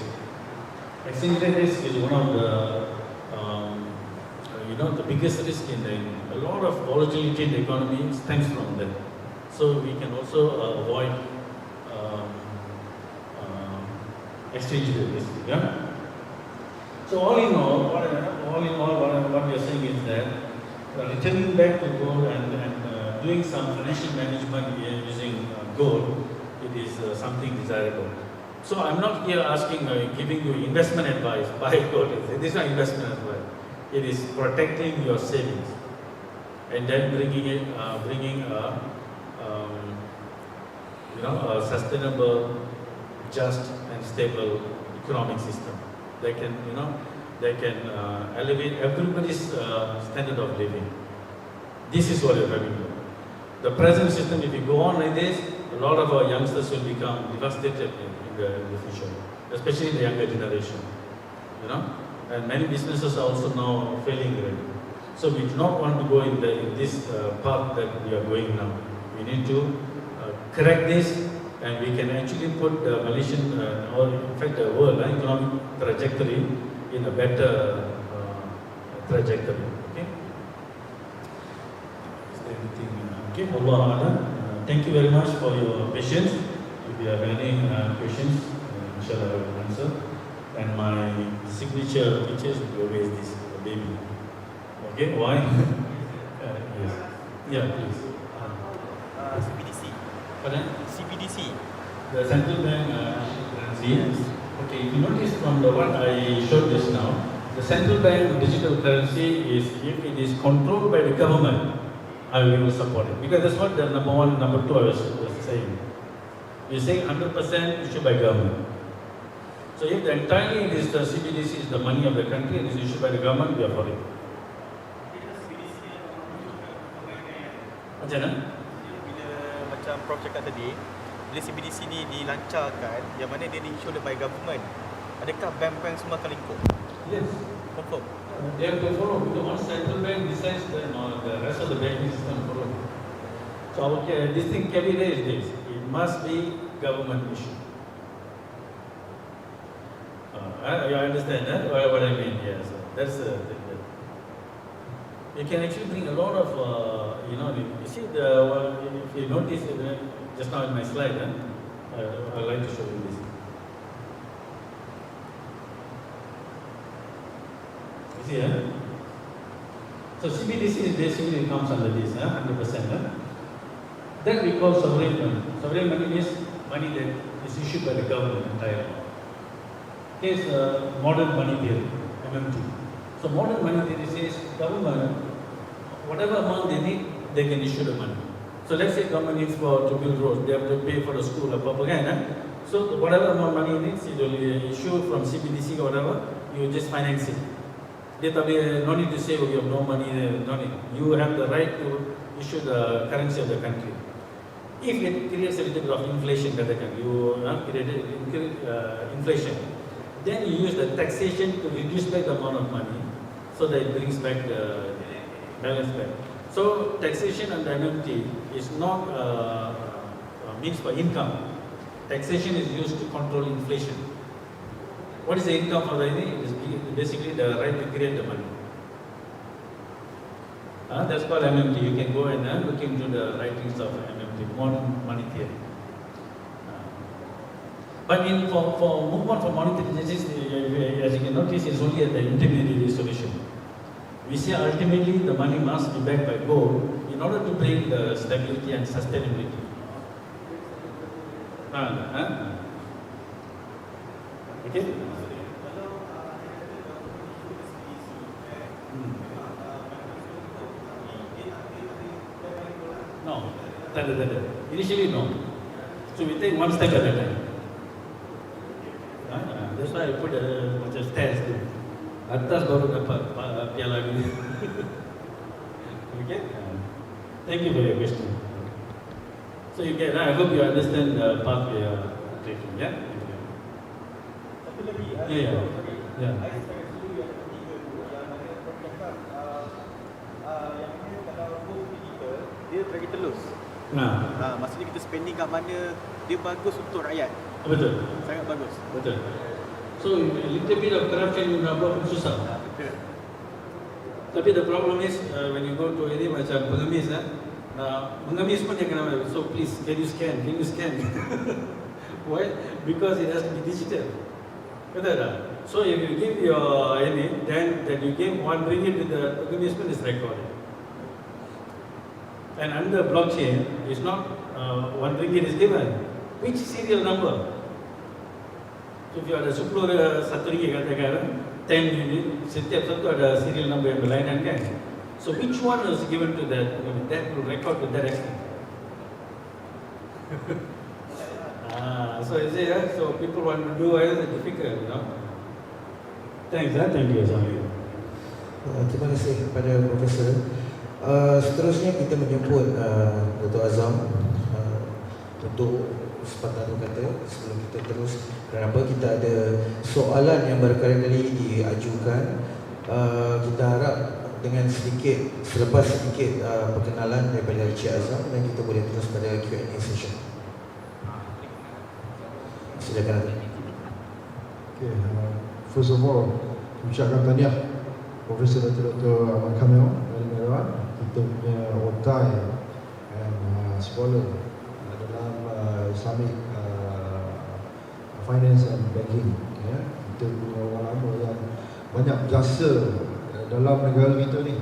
[SPEAKER 4] Exchange rate risk is one of the the biggest risk a lot of volatility in the economy stems from that. So we can also avoid exchange rate risk. Yeah? So all in all, what we are saying is that returning back to gold and doing some financial management using gold, it is something desirable. So I'm not here asking, giving you investment advice, buy gold. This is not investment advice. It is protecting your savings and then bringing a sustainable, just and stable economic system. They can elevate everybody's standard of living. This is what we're having to do. The present system, if you go on like this, a lot of our youngsters will become devastated in the future, especially in the younger generation. And many businesses are also now failing already. So we do not want to go in this path that we are going now. We need to correct this, and we can actually put the Malaysian, or in fact the world economic trajectory in a better trajectory. Okay? Is there anything? Okay, Allah. Thank you very much for your patience. If you have any questions, inshallah I will answer. And my signature pictures will be always this baby. Okay, why? Yes. Yeah, please.
[SPEAKER 5] CBDC.
[SPEAKER 4] Pardon?
[SPEAKER 5] CBDC.
[SPEAKER 4] The central bank currency. Yes. Okay, if you notice from what I showed just now, the central bank digital currency is, if it is controlled by the government, I will support it. Because that's what the number one, number two I was saying. You're saying 100% issued by government. So if the entirely it is the CBDC is the money of the country and is issued by the government, we are for it. Macam mana?
[SPEAKER 5] Bila macam Prof cakap tadi, bila CBDC ni dilancarkan, yang mana dia di-issue by government, adakah bank-bank semua akan lingkup?
[SPEAKER 4] Yes.
[SPEAKER 5] Confirm?
[SPEAKER 4] They have to follow. Because once central bank decides, then the rest of the banking system follow. So this thing carry is this. It must be government issue. You understand what I mean? Yes. That's the thing. You can actually bring a lot of, you see, if you notice just now in my slide, I'd like to show you this. You see, so CBDC is basically comes under this, 100%. That we call sovereign money. Sovereign money is money that is issued by the government entirely. Here's modern money theory, MM2. So modern money theory says government, whatever amount they need, they can issue the money. So let's say government needs to build roads, they have to pay for the school or propaganda. So whatever amount money it needs, it will issue from CBDC or whatever, you just finance it. They no need to say, oh, you have no money, no need. You have the right to issue the currency of the country. If it creates a little bit of inflation, you create inflation, then you use the taxation to reduce back the amount of money so that it brings back the balance back. So taxation under MMT is not a means for income. Taxation is used to control inflation. What is the income for the it is basically the right to create the money. That's called MMT. You can go and look into the writings of MMT, modern money theory. But for movement for monetary justice, as you can notice, is only at the intermediary solution. We say ultimately the money must be backed by gold in order to bring the stability and sustainability. Okay? No, initially no. So we take one step at a time. That's why I put macam stairs tu. Atas baru dapat piala dulu. Okay? Thank you for your question. So you get, I hope you understand the path we are taking. Yeah?
[SPEAKER 5] Satu lagi.
[SPEAKER 4] Yeah.
[SPEAKER 5] Saya setuju yang ketiga tu, yang mana Prof cakap yang ini kalau goal kita, dia bagi telus. Maksudnya kita spending kat mana, dia bagus untuk rakyat.
[SPEAKER 4] Betul.
[SPEAKER 5] Sangat bagus.
[SPEAKER 4] Betul. So a little bit of corruption nak buat pun susah.
[SPEAKER 5] Betul.
[SPEAKER 4] Tapi the problem is when you go to area macam pengemis, mengemis pun dia kena. So please, can you scan? Why? Because it has to be digital. Betul tak? So if you give your ini, then you give RM1 with the pengemis pun is recorded. And under blockchain, it's not RM1 is given. Which serial number? So if you ada 10 RM1 katakan, 10 unit, setiap satu ada serial number yang berlainan kan? So which one is given to that? That will record to that extent. So you see, so people want to do it, it's difficult, you know. Thanks, thank you, Sami.
[SPEAKER 1] Terima kasih kepada Profesor. Seterusnya kita menjemput Dr. Azam untuk sepatah kata sebelum kita terus. Kenapa kita ada soalan yang berkali-kali diajukan. Kita harap dengan selepas sedikit perkenalan daripada Encik Azam, dan kita boleh terus pada Q&A session. Silakan.
[SPEAKER 3] Okay, first of all, ucapkan tahniah Profesor Dr. Ahmad Kamil dari Melbourne, kita punya otai and scholar dalam Islamic finance and banking. Kita punya orang lama yang banyak jasa dalam negara kita ni.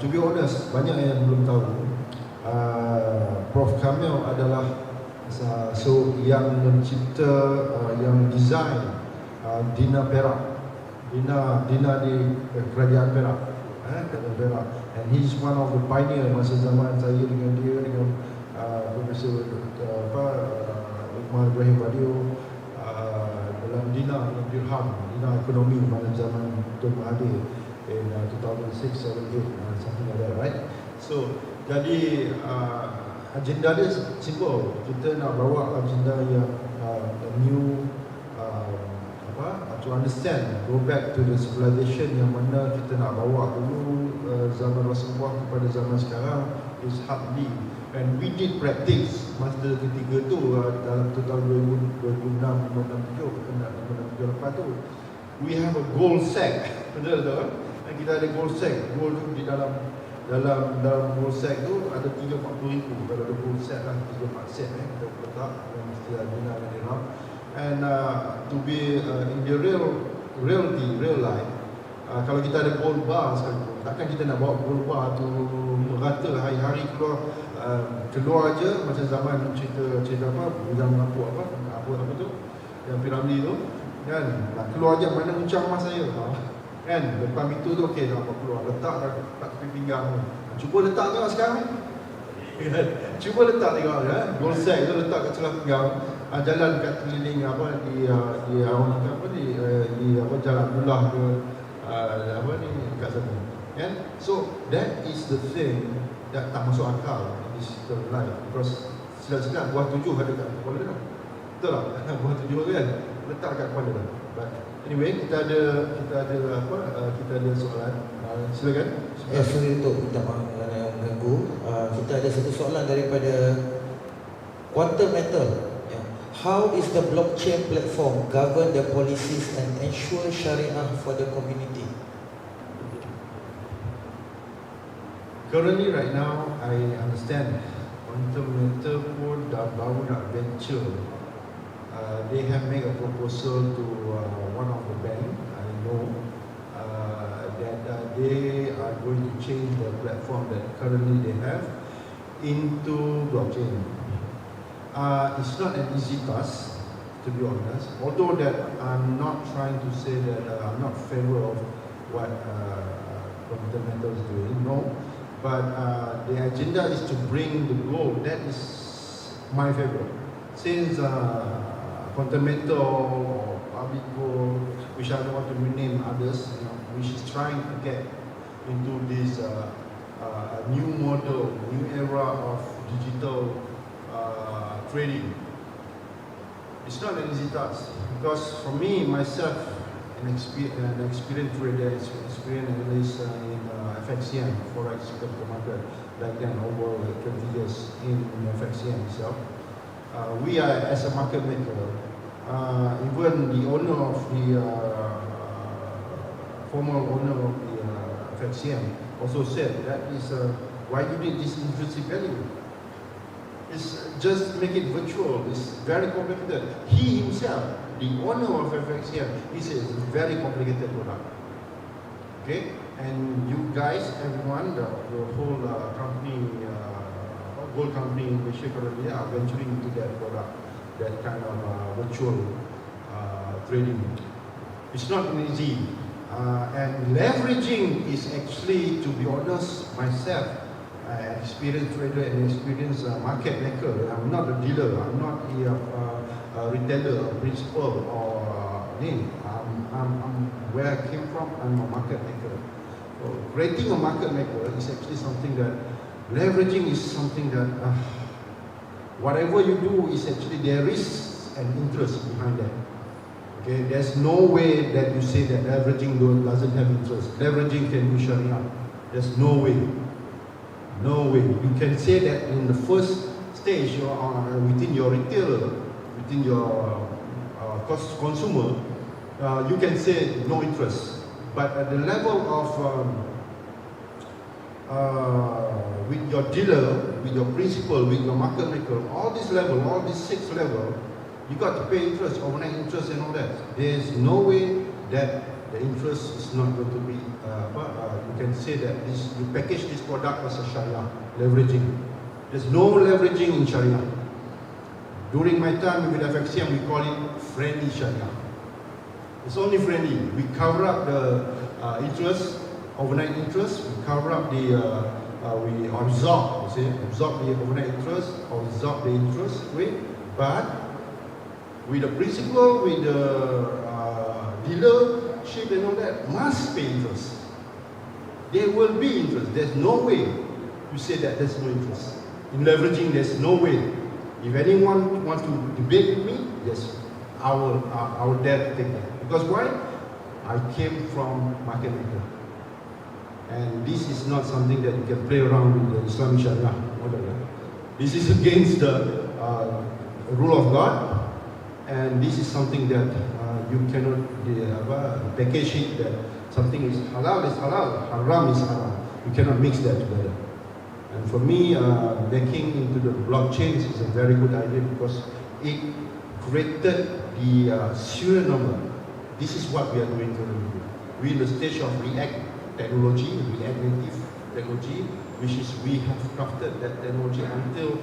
[SPEAKER 3] To be honest, banyak yang belum tahu. Prof Kamil adalah yang mencipta, yang design Dina Perak, Dina di kerajaan Perak, Perak. And he's one of the pioneer masa zaman saya dengan dia, dengan Profesor Umar Ibrahim Badio, dalam Dina Dirham, Dina ekonomi pada zaman Tun Mahathir in 2006, 2008, something like that, right? So jadi agenda dia simple. Kita nak bawa agenda yang new, to understand, go back to the civilization yang mana kita nak bawa dulu zaman Rasulullah kepada zaman sekarang is hardly. And we did practice masa ketiga tu dalam tahun 2006, 2007 tu. We have a gold sack, betul tak? Kita ada gold sack. Gold tu di dalam gold sack tu ada 340,000. Kalau ada gold sack lah 3-4 set kita letak dan mesti guna dan dirham. And to be in the real life, kalau kita ada gold bar sekalipun, takkan kita nak bawa gold bar tu merata hari-hari keluar aja macam zaman cerita apa, bidang apa tu, yang piramid tu kan, nak keluar aja mana uncang emas saya. Kan, lepas itu tu okey dah keluar, letak kat tepi pinggang. Cuba letak tengok sekarang. Cuba letak tengok ya. Gold set tu letak kat celah pinggang. Jalan kat keliling apa di orang apa di apa jalan Abdullah ke apa ni kat sana. Kan? So that is the thing that tak masuk akal in this life because sedang-sedang buah 7 ada kat kepala dah. Betul tak? Buah 7 kan letak kat kepala dah. But anyway, kita ada soalan. Silakan.
[SPEAKER 1] Sorry untuk minta maaf mengganggu. Kita ada satu soalan daripada Quantum Metal. How is the blockchain platform govern the policies and ensure Shari'ah for the community?
[SPEAKER 3] Currently right now, I understand Quantum Metal pun dah baru nak venture. They have made a proposal to one of the bank, I know, that they are going to change the platform that currently they have into blockchain. It's not an easy task, to be honest. Although that I'm not trying to say that I'm not favor of what Quantum Metal is doing, no. But the agenda is to bring the gold. That is my favor. Since Quantum Metal or Public Gold, which I don't want to rename others, which is trying to get into this new model, new era of digital trading. It's not an easy task because for me, myself, an experienced trader, experienced analyst in FXCM, Forex Capital Market, back then over 20 years in FXCM itself. We are, as a market maker, even the owner of the former owner of the FXCM also said that is why you need this intrinsic value. It's just make it virtual. It's very complicated. He himself, the owner of FXCM, he says it's a very complicated product. Okay, and you guys, everyone, the whole company, gold company in Malaysia currently are venturing into that product, that kind of virtual trading. It's not easy, and leveraging is actually, to be honest, myself, an experienced trader and experienced market maker. I'm not a dealer. I'm not a retailer, a principal, or name. I'm where I came from. I'm a market maker. So creating a market maker is actually something that leveraging is something that whatever you do is actually there is an interest behind that. Okay, there's no way that you say that leveraging doesn't have interest. Leveraging can be Shari'ah. There's no way. No way. You can say that in the first stage, you are within your retailer, within your consumer, you can say no interest. But at the level of with your dealer, with your principal, with your market maker, all this level, all these 6 level, you got to pay interest, overnight interest and all that. There's no way that the interest is not going to be, you can say that you package this product as a Shari'ah, leveraging. There's no leveraging in Shari'ah. During my time with FXCM, we call it friendly Shari'ah. It's only friendly. We cover up the interest, overnight interest, we cover up the, we absorb the overnight interest, or absorb the interest rate, but with the principal, with the dealership and all that, must pay interest. There will be interest. There's no way you say that there's no interest. In leveraging, there's no way. If anyone wants to debate with me, yes, I will dare to take that. Because why? I came from market maker. And this is not something that you can play around with the Islamic Shari'ah. This is against the rule of God. And this is something that you cannot package it, that something is halal, haram is haram. You cannot mix that together. And for me, backing into the blockchains is a very good idea because it created the serial number. This is what we are doing currently. We're in the stage of React technology, React native technology, which is we have crafted that technology until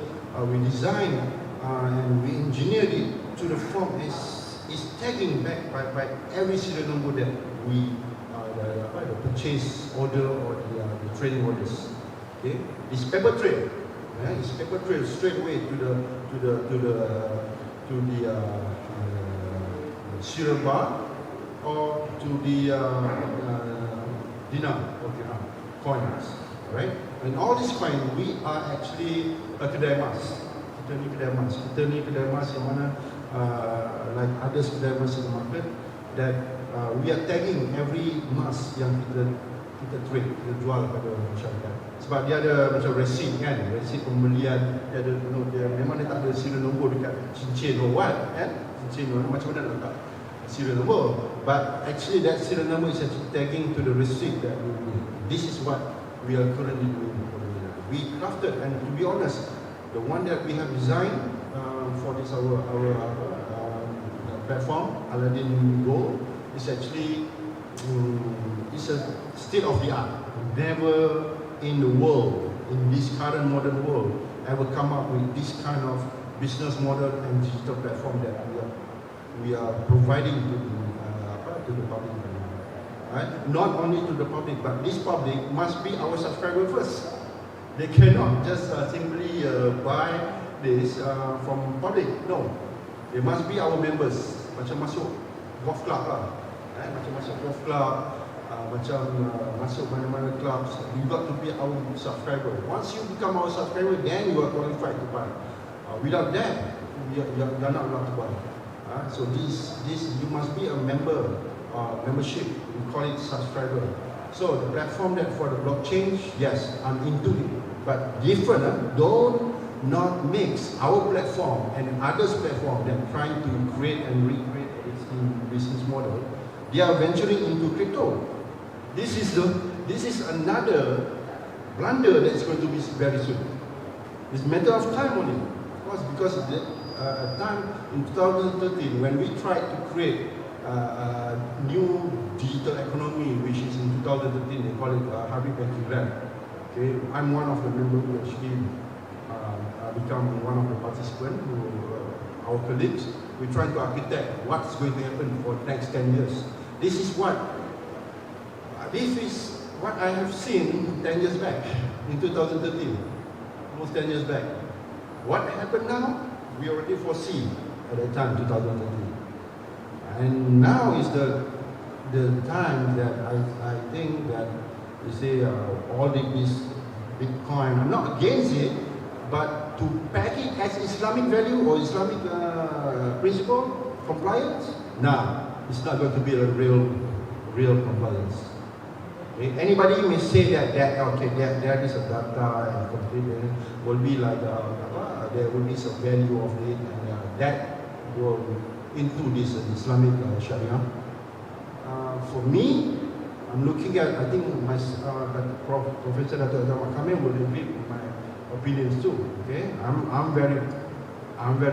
[SPEAKER 3] we design and we engineered it to the form is tagging back by every serial number that we the purchase order or the trading orders. Okay, it's paper trail. It's paper trail straight away to the cereal bar or to the dinar or dirham coins, right? And all these coins, we are actually a kedai emas. Kita ni kedai emas yang mana like others kedai emas in the market, that we are tagging every emas yang kita trade, kita jual pada masyarakat. Sebab dia ada macam receipt kan, receipt pembelian, dia ada dia memang dia tak ada serial nombor dekat cincin or what kan, cincin or macam mana nak letak serial number, but actually that serial number is actually tagging to the receipt that we need. This is what we are currently doing. We crafted, and to be honest, the one that we have designed for this our platform, Aladdin Gold, is actually is a state of the art. Never in the world, in this current modern world, ever come up with this kind of business model and digital platform that we are providing to the public. Right? Not only to the public, but this public must be our subscriber first. They cannot just simply buy this from public. No, they must be our members. Macam masuk golf club lah, macam masuk golf club, macam masuk mana-mana clubs. You got to be our subscriber. Once you become our subscriber, then you are qualified to buy. Without that, you are not allowed to buy. So this you must be a member, membership. We call it subscriber. So the platform that for the blockchain, yes, I'm into it, but different. Don't not mix our platform and others' platform that trying to create and recreate its business model. They are venturing into crypto. This is another blunder that's going to be very soon. It's a matter of time only. Because a time in 2013 when we tried to create a new digital economy, which is in 2013, they call it Hybrid Banking Grant. Okay, I'm one of the members who actually become one of the participants, our colleagues. We try to architect what's going to happen for the next 10 years. This is what I have seen 10 years back, in 2013, almost 10 years back. What happened now, we already foresee at that time, 2013. And now is the time that I think that you say all this Bitcoin, I'm not against it, but to pack it as Islamic value or Islamic principle, compliance, nah, it's not going to be a real compliance. Okay? Anybody may say that there is a data and complete will be like there will be some value of it, and that will into this Islamic Shari'ah. For me, I'm looking at, I think my Professor Dr. Kamil will agree with my opinions too. Okay, I'm very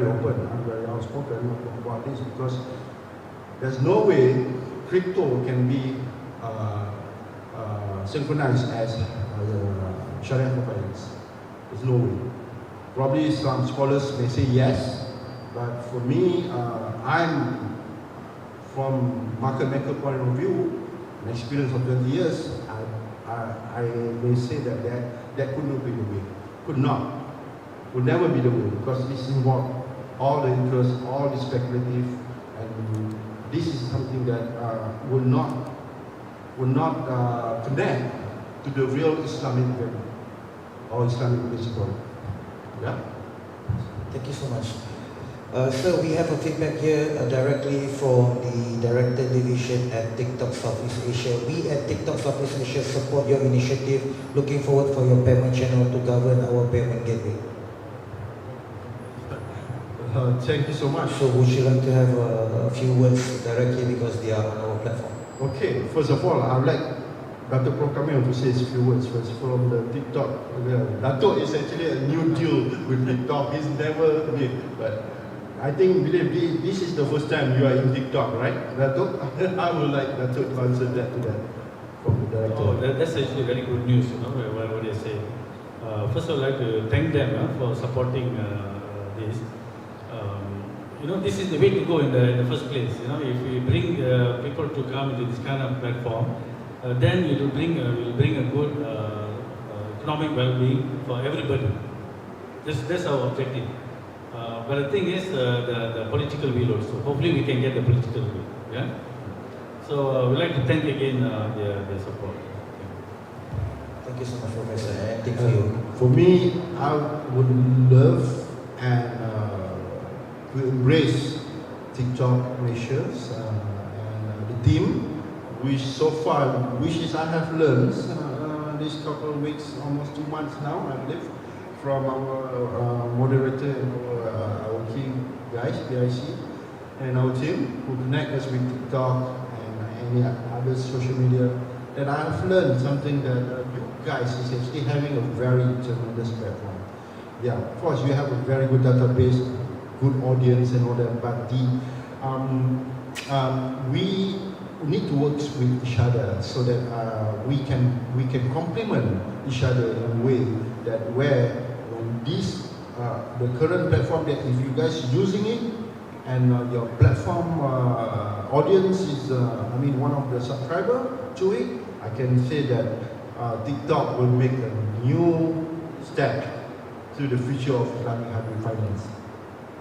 [SPEAKER 3] open, I'm very outspoken about this, because there's no way crypto can be synchronized as Sharia compliance. There's no way. Probably some scholars may say yes, but for me, I'm from market maker point of view, an experience of 20 years, I may say that could not be the way. Would never be the way, because this involves all the interest, all the speculative, and this is something that will not connect to the real Islamic value or Islamic principle. Yeah.
[SPEAKER 1] Thank you so much. So we have a feedback here directly from the Director Division at TikTok Southeast Asia. We at TikTok Southeast Asia support your initiative. Looking forward for your payment channel to govern our payment gateway.
[SPEAKER 3] Thank you so much.
[SPEAKER 1] So would you like to have a few words directly, because they are on our platform?
[SPEAKER 3] Okay, first of all, I would like Dr. Prof. Kamil to say a few words first from the TikTok. Dato is actually a new deal with TikTok. He's never been, but I think this is the first time you are in TikTok, right, Dato? I would like Dato to answer that from the director.
[SPEAKER 4] Oh, that's actually very good news, what they say. First, I would like to thank them for supporting this. This is the way to go in the first place. If we bring people to come into this kind of platform, then it will bring a good economic well-being for everybody. That's our objective. But the thing is the political will also. Hopefully we can get the political will. Yeah. So we'd like to thank again their support.
[SPEAKER 1] Thank you so much, Professor. And thank you.
[SPEAKER 3] For me, I would love and to embrace TikTok measures and the team, which so far, which is I have learned this couple of weeks, almost 2 months now, I believe, from our moderator and our key guys, PIC, and our team who connect us with TikTok and any other social media. That I have learned something that you guys is actually having a very tremendous platform. Yeah, of course you have a very good database, good audience and all that, but we need to work with each other so that we can complement each other in a way that where when this the current platform that if you guys using it and your platform audience is one of the subscriber to it, I can say that TikTok will make a new step to the future of Islamic hybrid finance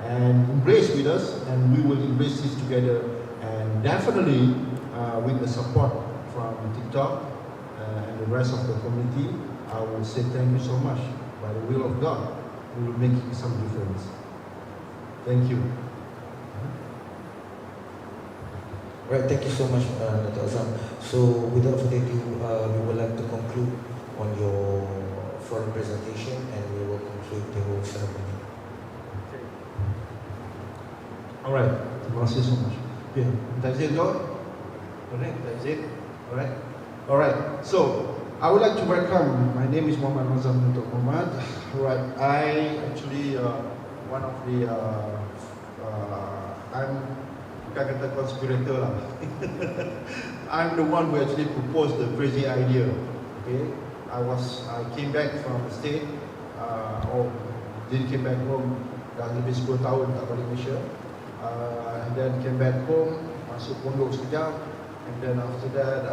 [SPEAKER 3] and embrace with us, and we will embrace this together, and definitely with the support from TikTok and the rest of the community. I will say thank you so much. By the will of God, we will make some difference. Thank you.
[SPEAKER 1] Right, thank you so much, Dr. Azam. So, without further ado, we would like to conclude on your foreign presentation, and we will conclude the whole ceremony.
[SPEAKER 3] Alright, terima kasih so much. Okay, that's it, Lord. Alright, that's it. Alright, so I would like to welcome, my name is Muhammad Azam Dr. Muhammad. Alright, I actually one of the I'm bukan kata conspirator lah. I'm the one who actually proposed the crazy idea. Okay, I came back from the state, didn't came back home. Dah lebih 10 tahun tak balik Malaysia. And then came back home, masuk pondok sekejap, and then after that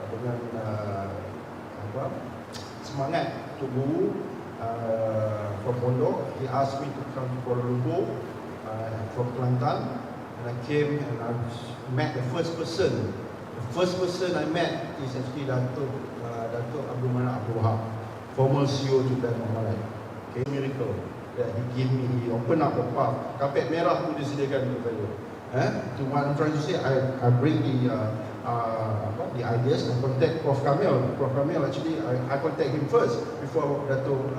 [SPEAKER 3] dengan semangat to go from pondok, he asked me to come to Kuala Lumpur from Kelantan. I came and I met the first person. The first person I met is actually Dato' Abdul Manak Abdul Wahab, former CEO to Bank of Malaysia. Okay, miracle that he gave me. He opened up the path. Kapet merah pun disediakan untuk saya. To what I'm trying to say, I bring the ideas and contact Prof. Kamil. Prof. Kamil actually I contact him first before Dato'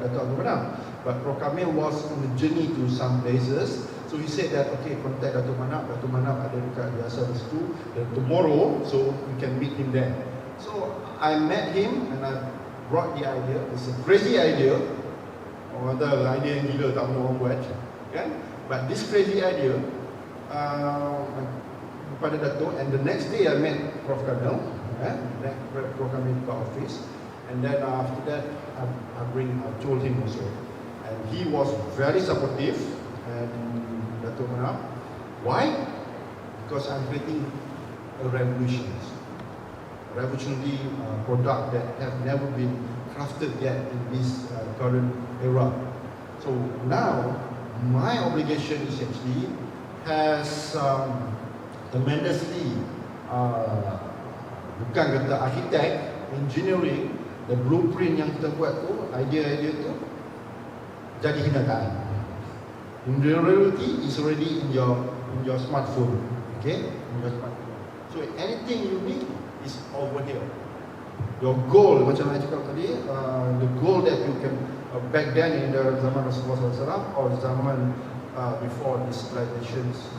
[SPEAKER 3] Abdul Manak. But Prof. Kamil was on the journey to some places. So he said that, okay, contact Dato' Manak ada dekat di asal situ, tomorrow, so we can meet him there. So I met him and I brought the idea. It's a crazy idea. Orang kata idea yang gila, tak pernah orang buat, kan? But this crazy idea, kepada Dato', and the next day I met Prof. Kamil, Prof. Kamil to the office, and then after that I told him also, and he was very supportive. And Dato' Manak, why? Because I'm creating a revolutionary product that have never been crafted yet in this current era. So now my obligation essentially has tremendously bukan kata architect, engineering, the blueprint yang kita buat tu, idea tu jadi kenyataan. In reality, it's already in your smartphone, okay? In your smartphone. So anything you need is over here. Your goal, macam saya cakap tadi, the goal that you can back then in the zaman Rasulullah SAW or zaman before the civilizations,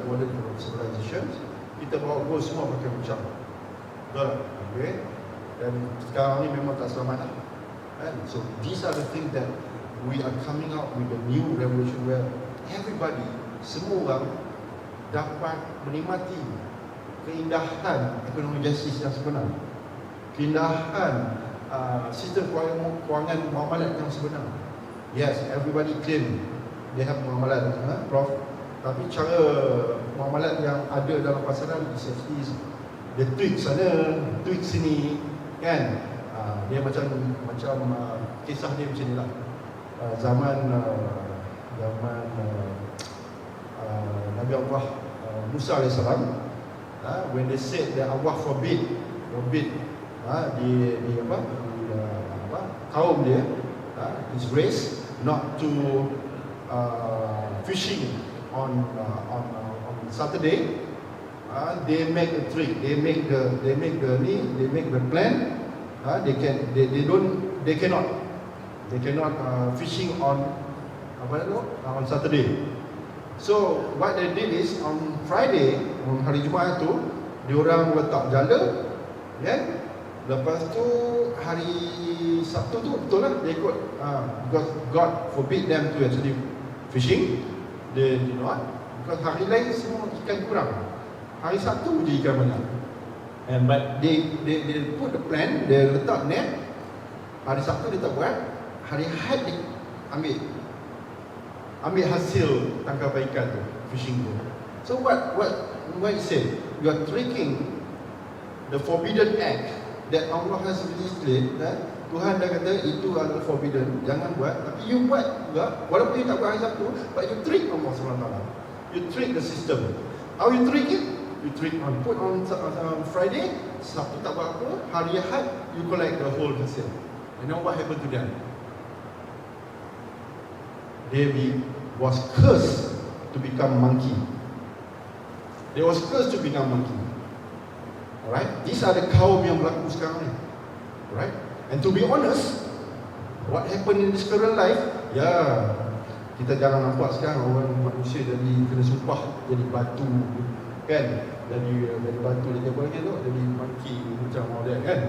[SPEAKER 3] modern civilizations, kita bawa goal semua pakai macam, betul? Okay? Dan sekarang ni memang tak selamat lah. So these are the things that we are coming out with a new revolution where everybody, semua orang dapat menikmati keindahan ekonomi justice yang sebenar, keindahan sistem kewangan muamalat yang sebenar. Yes, everybody claim they have muamalat, Prof. Tapi cara muamalat yang ada dalam pasaran is dia tweak sana, tweak sini, kan? Dia macam kisah dia macam inilah. Zaman Nabi Allah Musa AS, when they said that Allah forbid di kaum dia, his race, not to fishing on Saturday. They make a trick. They make the plan. They cannot fishing on Saturday. So what they did is on Friday, on hari Jumaat tu, diorang letak jala, kan? Lepas tu hari Sabtu tu betul lah dia ikut, because God forbid them to actually fishing. They did not, because hari lain semua ikan kurang. Hari Sabtu je ikan banyak. But they put the plan, they letak net. Hari Sabtu dia tak buat, hari Ahad dia ambil hasil tangkapan ikan tu, fishing tu. So what it said, you are tricking the forbidden act that Allah has released. Tuhan dah kata itu adalah forbidden, jangan buat, tapi you buat juga, walaupun you tak buat hari Sabtu, but you trick Allah SWT. You trick the system. How you trick it? You trick put on Friday, Sabtu tak buat apa, hari Ahad you collect the whole hasil. You know what happened to them? They was cursed to become monkey. They was cursed to become monkey. Alright? These are the kaum yang berlaku sekarang ni. Alright? And to be honest, what happened in this current life, kita jangan nampak sekarang orang manusia jadi kena sumpah jadi batu, kan? Dari batu dia boleh tu jadi monkey macam all that, kan?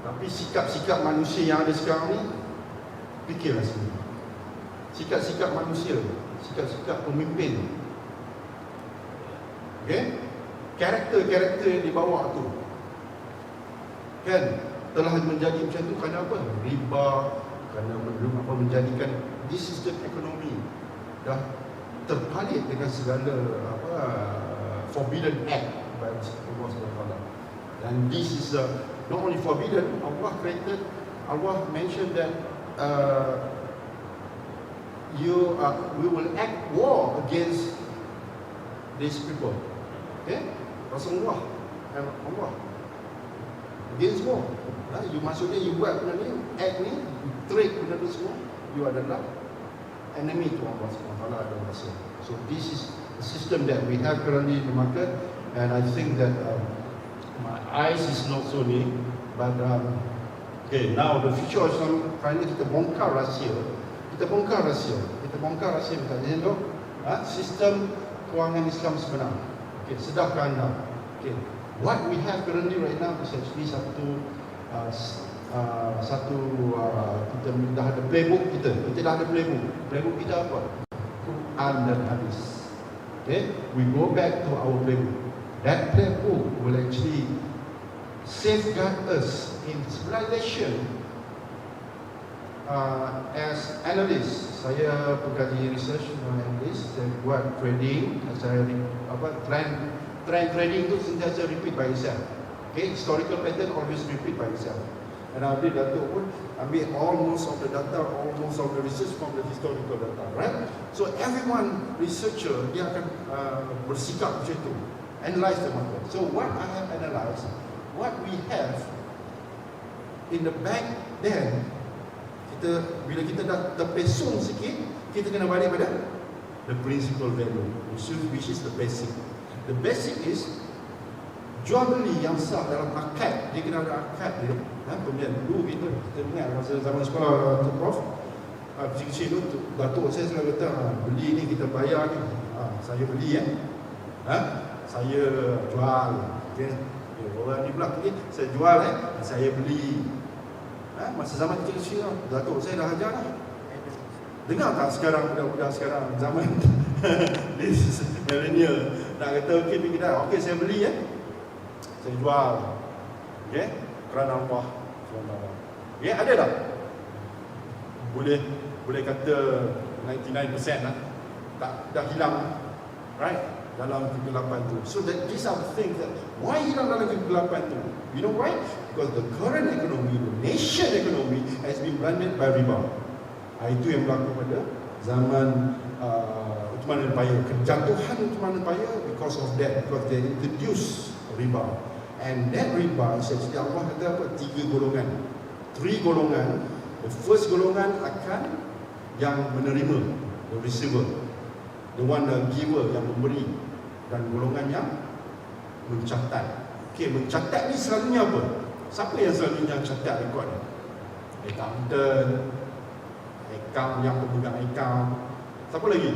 [SPEAKER 3] Tapi sikap-sikap manusia yang ada sekarang ni, fikirlah sendiri. Sikap-sikap manusia, sikap-sikap pemimpin, okay? Karakter-karakter yang dibawa tu, kan, telah menjadi macam tu kerana apa? Riba, kerana menjadikan this system ekonomi dah terpalit dengan segala forbidden act by Allah SWT. And this is not only forbidden, Allah mentioned that we will act war against these people. Okay? Rasulullah and Allah against war. Maksudnya you buat benda ni, act ni, you trade benda ni semua, you adalah enemy to Allah SWT dan Rasul. So this is the system that we have currently in the market, and I think that my eyes is not so neat, but okay, now the future of Islam, finally kita bongkar rahsia berkata, sistem kewangan Islam sebenar. Okay, sedahkah anda? Okay, what we have currently right now is actually kita dah ada playbook kita dah ada playbook kita apa? Quran dan hadis. Okay, we go back to our playbook. That playbook will actually safeguard us in civilization. As analyst, saya pengkaji research analyst, saya buat trading, trend trading tu sentiasa repeat by itself. Okay, historical pattern always repeat by itself. And Abdi Datuk pun ambil almost of the data, almost of the research from the historical data, right? So everyone researcher dia akan bersikap macam tu, analyze the market. So what I have analysed, what we have in the back then, bila kita dah terpesong sikit, kita kena balik pada the principal value, which is the basic. The basic is jual beli yang sah dalam akad. Dia kena ada akad dia. Kemudian dulu kita ingat masa zaman sekolah tu Prof, kecil-kecil tu datuk saya selalu kata, beli ni kita bayar ni, saya beli saya jual. Okay. Orang ni pula saya jual, saya beli. Masa zaman kecil-kecil datuk saya dah ajar lah. Dengar tak sekarang budak-budak sekarang zaman this millennial nak kata okey pergi dah, okey saya beli saya jual, okey, kerana Allah. Ya, ada tak? Boleh kata 99% lah, tak dah hilang, right?
[SPEAKER 6] dalam kegelapan tu. So that these are the things that why hilang dalam kegelapan tu. You know why? Because the current economy, the nation economy has been blinded by riba. Itu yang berlaku pada zaman Ottoman Empire. Kejatuhan Ottoman Empire because of that, because they introduced riba. And that riba is actually Allah kata apa? 3 golongan. 3 golongan. The first golongan akan yang menerima, the receiver, the one the giver, yang memberi, dan golongan yang mencatat. Okay, mencatat ni selalunya apa? Siapa yang selalunya catat rekod ni? Accountant, account yang pemegang account. Siapa lagi?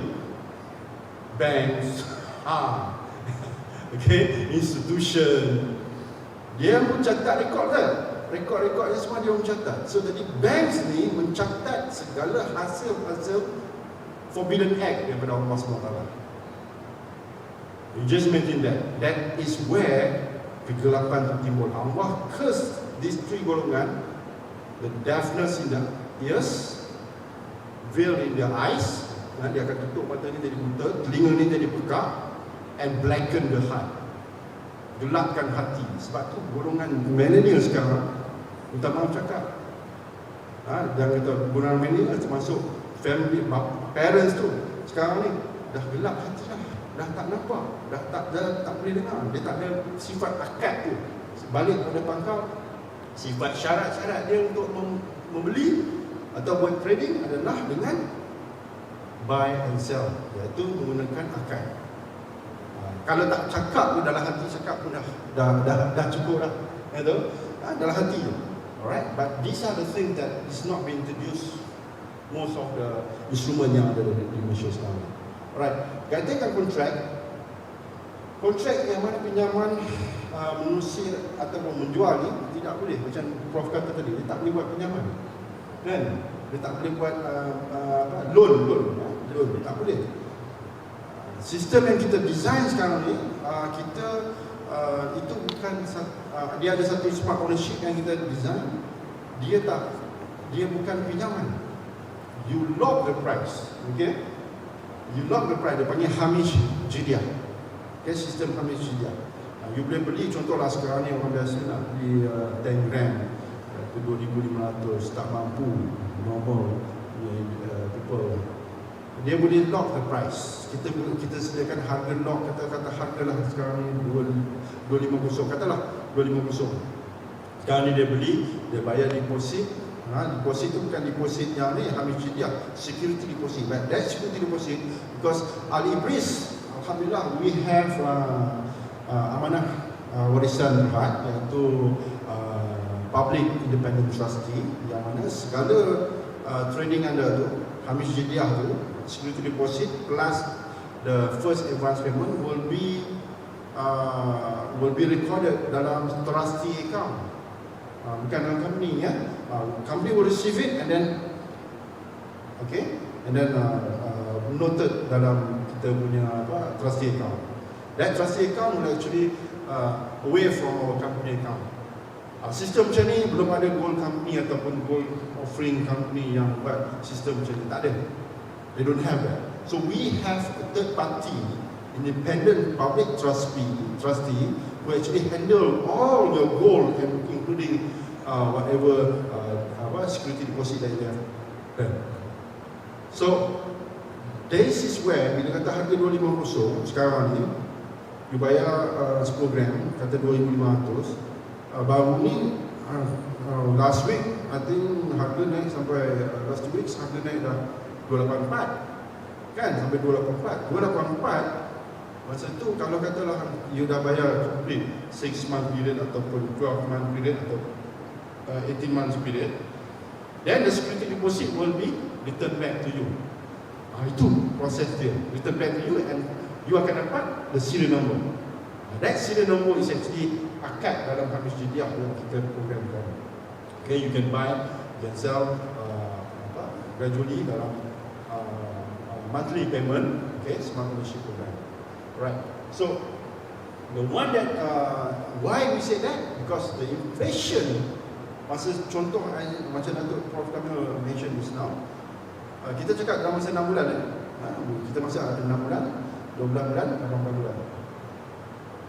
[SPEAKER 6] Banks. Okay, institution. Dia mencatat rekod kan? Rekod-rekod ni semua dia mencatat. So jadi banks ni mencatat segala hasil-hasil forbidden act daripada Allah SWT. You just imagine that. That is where kegelapan itu timbul. Allah curse these 3 golongan. The deafness in the ears, veil in their eyes. Dia akan tutup mata ni jadi buta, telinga ni jadi pekak, and blacken the heart. Gelapkan hati. Sebab tu golongan millennial sekarang, minta maaf cakap, dan kata golongan millennial termasuk family, parents tu sekarang ni dah gelap hati dah tak nampak, dah tak boleh dengar. Dia tak ada sifat akad tu. Balik pada pangkal, sifat syarat-syarat dia untuk membeli atau buat trading adalah dengan buy and sell, iaitu menggunakan akad. Kalau tak cakap pun dalam hati cakap pun dah cukup dah. Dalam hati je. Alright, but these are the things that is not being introduced most of the instrument yang ada di Malaysia sekarang. Alright, katakan kontrak yang mana pinjaman mengusir ataupun menjual ni tidak boleh. Macam Prof kata tadi, dia tak boleh buat pinjaman kan, dia tak boleh buat loan, tak boleh. Sistem yang kita design sekarang ni, kita itu bukan dia ada satu smart ownership yang kita design. Dia bukan pinjaman. You lock the price, okay? You lock the price. Dia panggil hamish jidyah. Okay, sistem hamish jidyah. You boleh beli, contohlah sekarang ni orang biasa nak beli 10 gram itu 2,500, tak mampu, normal people. Dia boleh lock the price. Kita sediakan harga lock, kata harga lah sekarang ni 250, katalah 250. Sekarang ni dia beli, dia bayar deposit. Deposit tu bukan deposit yang ni, hamish jidyah, security deposit. But that security deposit, because Al-Ebreiz, alhamdulillah, we have amanah warisan Tuhan, iaitu public independent trustee, yang mana segala trading anda tu, hamish jidyah tu, security deposit plus the first advance payment will be recorded dalam trustee account, bukan dalam company ya. Company will receive it and then noted dalam kita punya trustee account. That trustee account will actually away from our company account. Sistem macam ni belum ada gold company ataupun gold offering company yang buat sistem macam ni, tak ada. They don't have that. So we have a third party, independent public trustee who actually handle all your gold and including whatever security deposit that you have done. So this is where bila kata harga 250 sekarang ni, you bayar 10 gram, kata 2,500. Baru ni last week I think harga naik sampai last 2 weeks harga naik dah 284 kan, sampai 284. Masa tu kalau katalah you dah bayar complete 6 month period ataupun 12 month period atau 18 months period, then the security deposit will be returned back to you. Itu proses dia, return back to you, and you akan dapat the serial number. That serial number is actually akad dalam hamish jidyah yang kita programkan. Okay, you can buy, you can sell gradually dalam monthly payment. Okay, smart ownership program. Right. So the one that why we say that, because the inflation, masa contoh macam Datuk Prof Kamil mention just now, kita cakap dalam masa 6 bulan kita masih ada 6 bulan, 12 bulan, 18 bulan.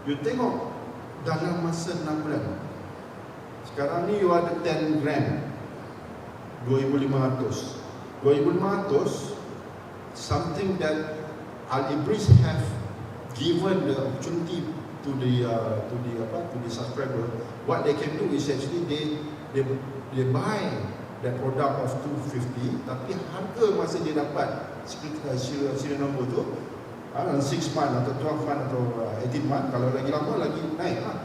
[SPEAKER 6] You tengok dalam masa 6 bulan. Sekarang ni you ada 10 gram 2,500. 2,500 something that Al-Ebreiz have given the opportunity to the subscriber. What they can do is actually they buy that product of 250, tapi harga masa dia dapat serial number tu 6 month atau 12 month atau 18 month, kalau lagi lama lagi naik lah.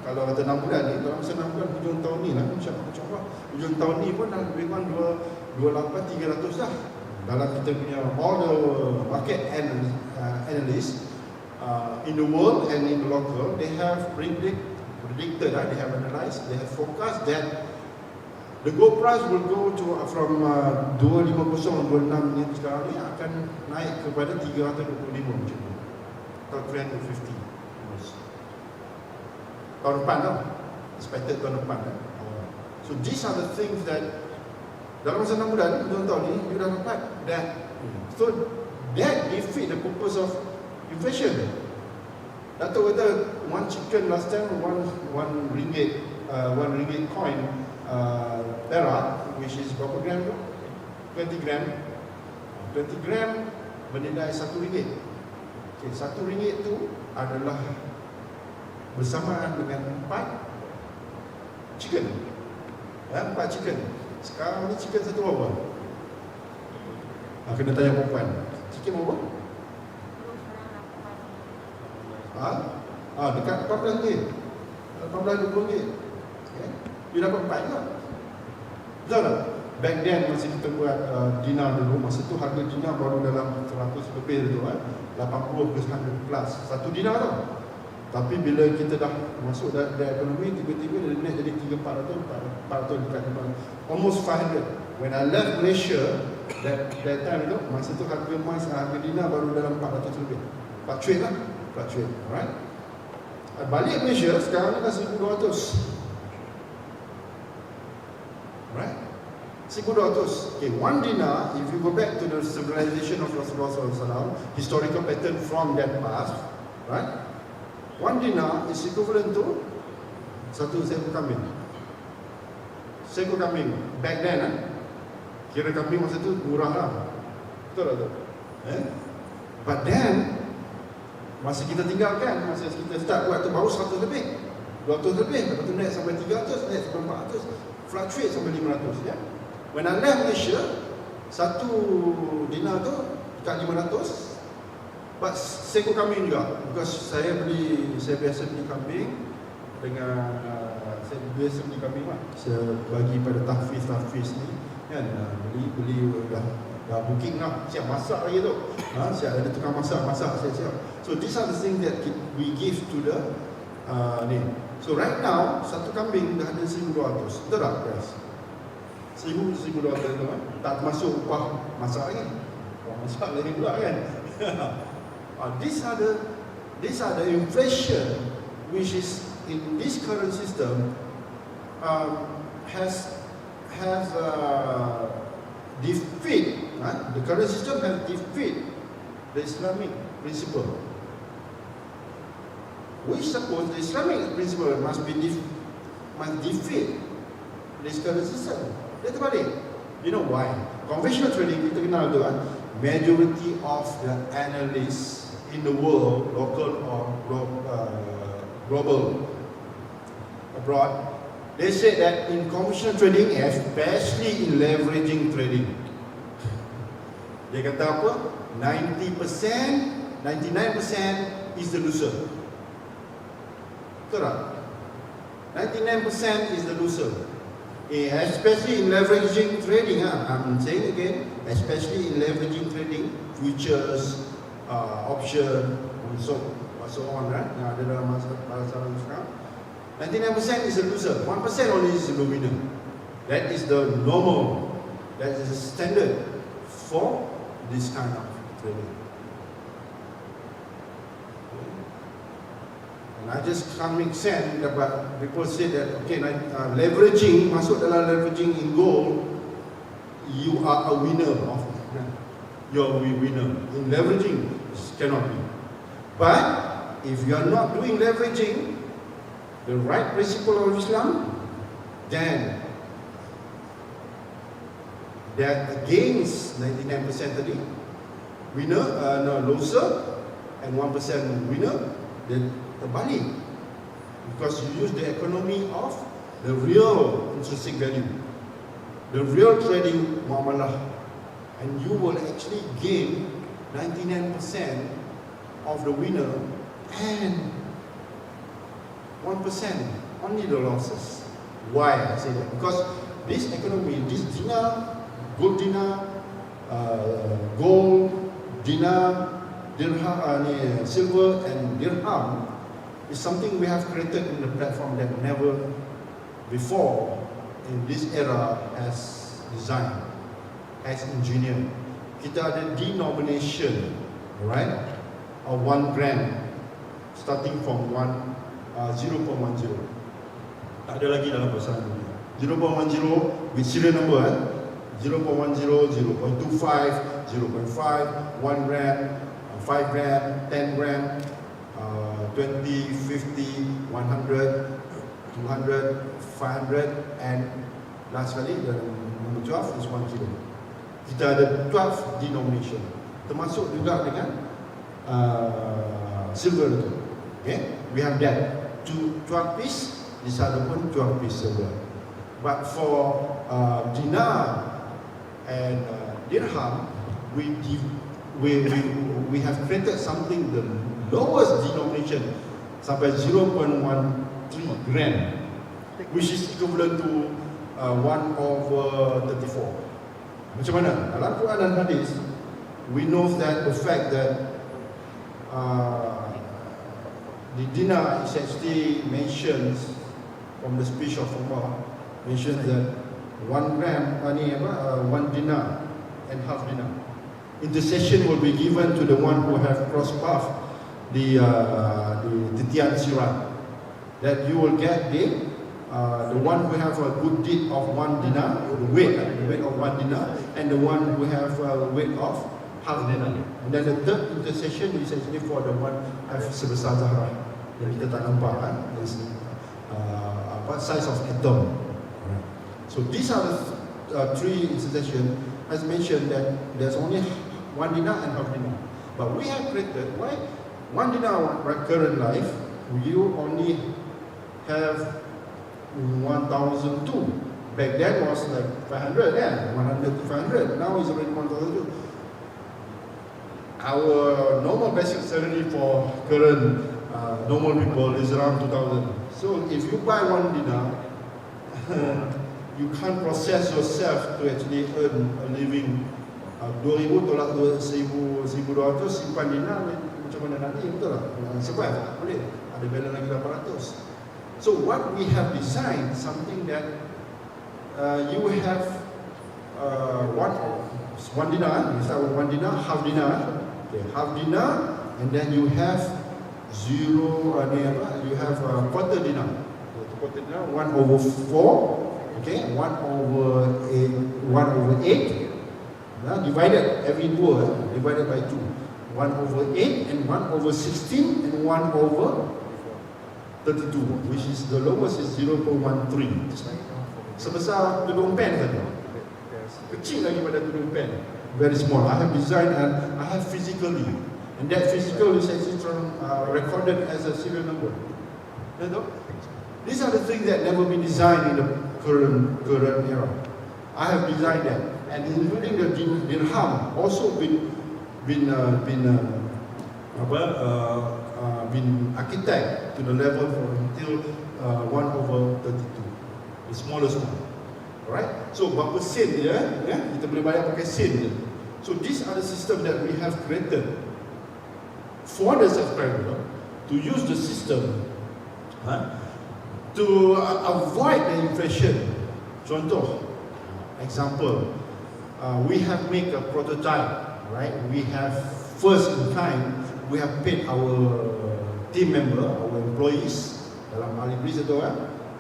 [SPEAKER 6] Kalau kata 6 bulan ni, dalam masa 6 bulan hujung tahun ni lah, insyaAllah hujung tahun ni pun dah lebih kurang 28,300 dah. Dalam kita punya all the market analysts in the world and in the local, they have predicted, they have analyzed, they have forecast that the gold price will go to from 250, 26 ni sekarang ni akan naik kepada 325 macam tu, atau 350 tahun depan tau, expected tahun depan kan. So these are the things that dalam masa 6 bulan, 2 tahun ni you dah dapat that. So that defeat the purpose of inflation. Dato' kata one chicken last time, one ringgit coin perak, which is berapa gram tu? 20 gram. 20 gram bernilai RM1. Okay, RM1 tu adalah bersamaan dengan 4 chicken. 4 chicken. Sekarang ni chicken satu berapa? Kena tanya perempuan. Chicken berapa? Dekat RM14. RM18-20. Okay. You dapat 4 juga. Betul tak? Back then masa kita buat dinar dulu, masa tu harga dinar baru dalam 100 lebih tu kan, 80 plus 100 plus 1 dinar tau. Tapi bila kita dah masuk dalam ekonomi, tiba-tiba dia naik jadi 300-400 dekat 500, almost 500. When I left Malaysia that time tu, masa tu harga emas, harga dinar baru dalam 400 lebih. Fluctuate lah, fluctuate, alright. Balik Malaysia sekarang ni dah 1,200. Right? 1,200. Okay, 1 dinar, if you go back to the civilization of Rasulullah SAW, historical pattern from that past, right? 1 dinar is equivalent to 1 seekor kambing. Seekor kambing back then, kira kambing masa tu murah lah. Betul tak tu? But then, masa kita tinggalkan, masa kita start buat tu baru 100 lebih, 200 lebih, lepas tu naik sampai 300, naik sampai 400, fluctuate sampai 500 ya. When I left Malaysia, 1 dinar tu dekat 500, but seekor kambing juga. Because saya biasa beli kambing dengan saya biasa beli kambing lah. Saya bagi pada tahfiz ni kan, beli dah booking lah, siap masak lagi tu. Siap ada tukang masak siap. So these are the things that we give to the ni. So right now, 1 kambing dah ada 1,200. Betul tak price? 1,200 tu kan? Tak masuk upah masak lagi. Upah masak lagi pula kan? These are the inflation which is in this current system has defeat. The current system has defeat the Islamic principle. We suppose the Islamic principle must defeat this current system. Dia terbalik. You know why? Conventional trading kita kenal tu kan. Majority of the analysts in the world, local or global, abroad, they say that in conventional trading, especially in leveraging trading, dia kata apa? 99% is the loser. Betul tak? 99% is the loser. Especially in leveraging trading, I'm saying again, especially in leveraging trading, futures, option, and so on, right? Yang ada dalam masalah sekarang. 99% is a loser. 1% only is the winner. That is the normal. That is the standard for this kind of trading. And I just can't make sense but people say that okay, leveraging, masuk dalam leveraging in gold, you are a winner of, you're a winner. In leveraging, it cannot be. But if you are not doing leveraging the right principle of Islam, then that against 99% tadi, winner, loser, and 1% winner, then terbalik. Because you use the economy of the real intrinsic value, the real trading muamalah, and you will actually gain 99% of the winner and 1% only the losses. Why I say that? Because this economy, this dinar, gold dinar, gold, dinar, dirham, silver and dirham is something we have created in the platform that never before in this era has designed, has engineered. Kita ada denomination, right, of 1 gram starting from 0.10. Tak ada lagi dalam bahasa dunia. 0.10 with serial number, 0.10, 0.25, 0.5, 1 gram, 5 gram, 10 gram, 20, 50, 100, 200, 500, and last kali, number 12 is 1 kilo. Kita ada 12 denomination, termasuk juga dengan silver itu. Okay, we have that 12 piece, di sana pun 12 piece silver. But for dinar and dirham, we have created something the lowest denomination sampai 0.13 gram, which is equivalent to 1/34. Macam mana? Dalam Quran dan Hadis, we know that the fact that the dinar is actually mentions from the speech of Umar, mentions that 1 gram, 1 dinar and half dinar. Intercession will be given to the one who have crossed path the titian sirat, that you will get the one who have a good deed of 1 dinar, the weight of 1 dinar, and the one who have a weight of half dinar. And then the third intercession is actually for the one have sebesar Zahra yang kita tak nampak kan, size of atom. So these are the 3 intercession. As mentioned that there's only 1 dinar and half dinar, but we have created, why 1 dinar current life you only have 1,002. Back then was like 500, 100 to 500. Now it's already 1,002. Our normal basic salary for current normal people is around 2,000. So if you buy 1 dinar, you can't process yourself to actually earn a living. 2,000 tolak 1,200 simpan dinar, macam mana nanti, betul tak? Sebab boleh, ada balance lagi 800. So what we have designed, something that you have 1 dinar, we start with 1 dinar, half dinar, okay, half dinar, and then you have you have quarter dinar, quarter dinar, 1/4. Okay, 1/8, divided every 2, divided by 2. 1/8 and 1/16 and 1/32, which is the lowest is 0.13. Sebesar tudung pen saja. Kecil lagi pada tudung pen. Very small. I have designed and I have physically, and that physical is actually recorded as a serial number. These are the things that never been designed in the current era. I have designed that, and including the dirham also been architect to the level until 1/32, the smallest one. Alright, so berapa sen dia, kita boleh bayar pakai sen je. So these are the system that we have created for the subscriber to use the system to avoid the inflation. Contoh, example, we have made a prototype, right? We have first in time, we have paid our team member, our employees dalam Al-Ebreiz itu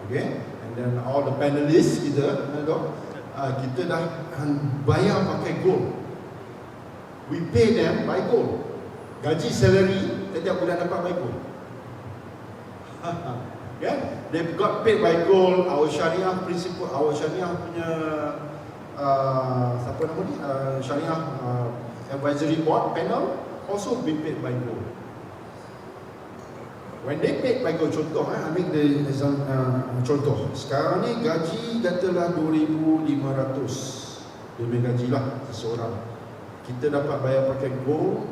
[SPEAKER 6] okay, and then all the panelists kita dah bayar pakai gold. We pay them by gold. Gaji salary setiap bulan dapat by gold. Kan? They got paid by gold. Our Shari'ah principle, our Shari'ah punya siapa nama ni? Shari'ah advisory board panel also been paid by gold. When they paid by gold, contoh, ambil the contoh. Sekarang ni gaji katalah 2,500. Dia punya gaji lah seseorang. Kita dapat bayar pakai gold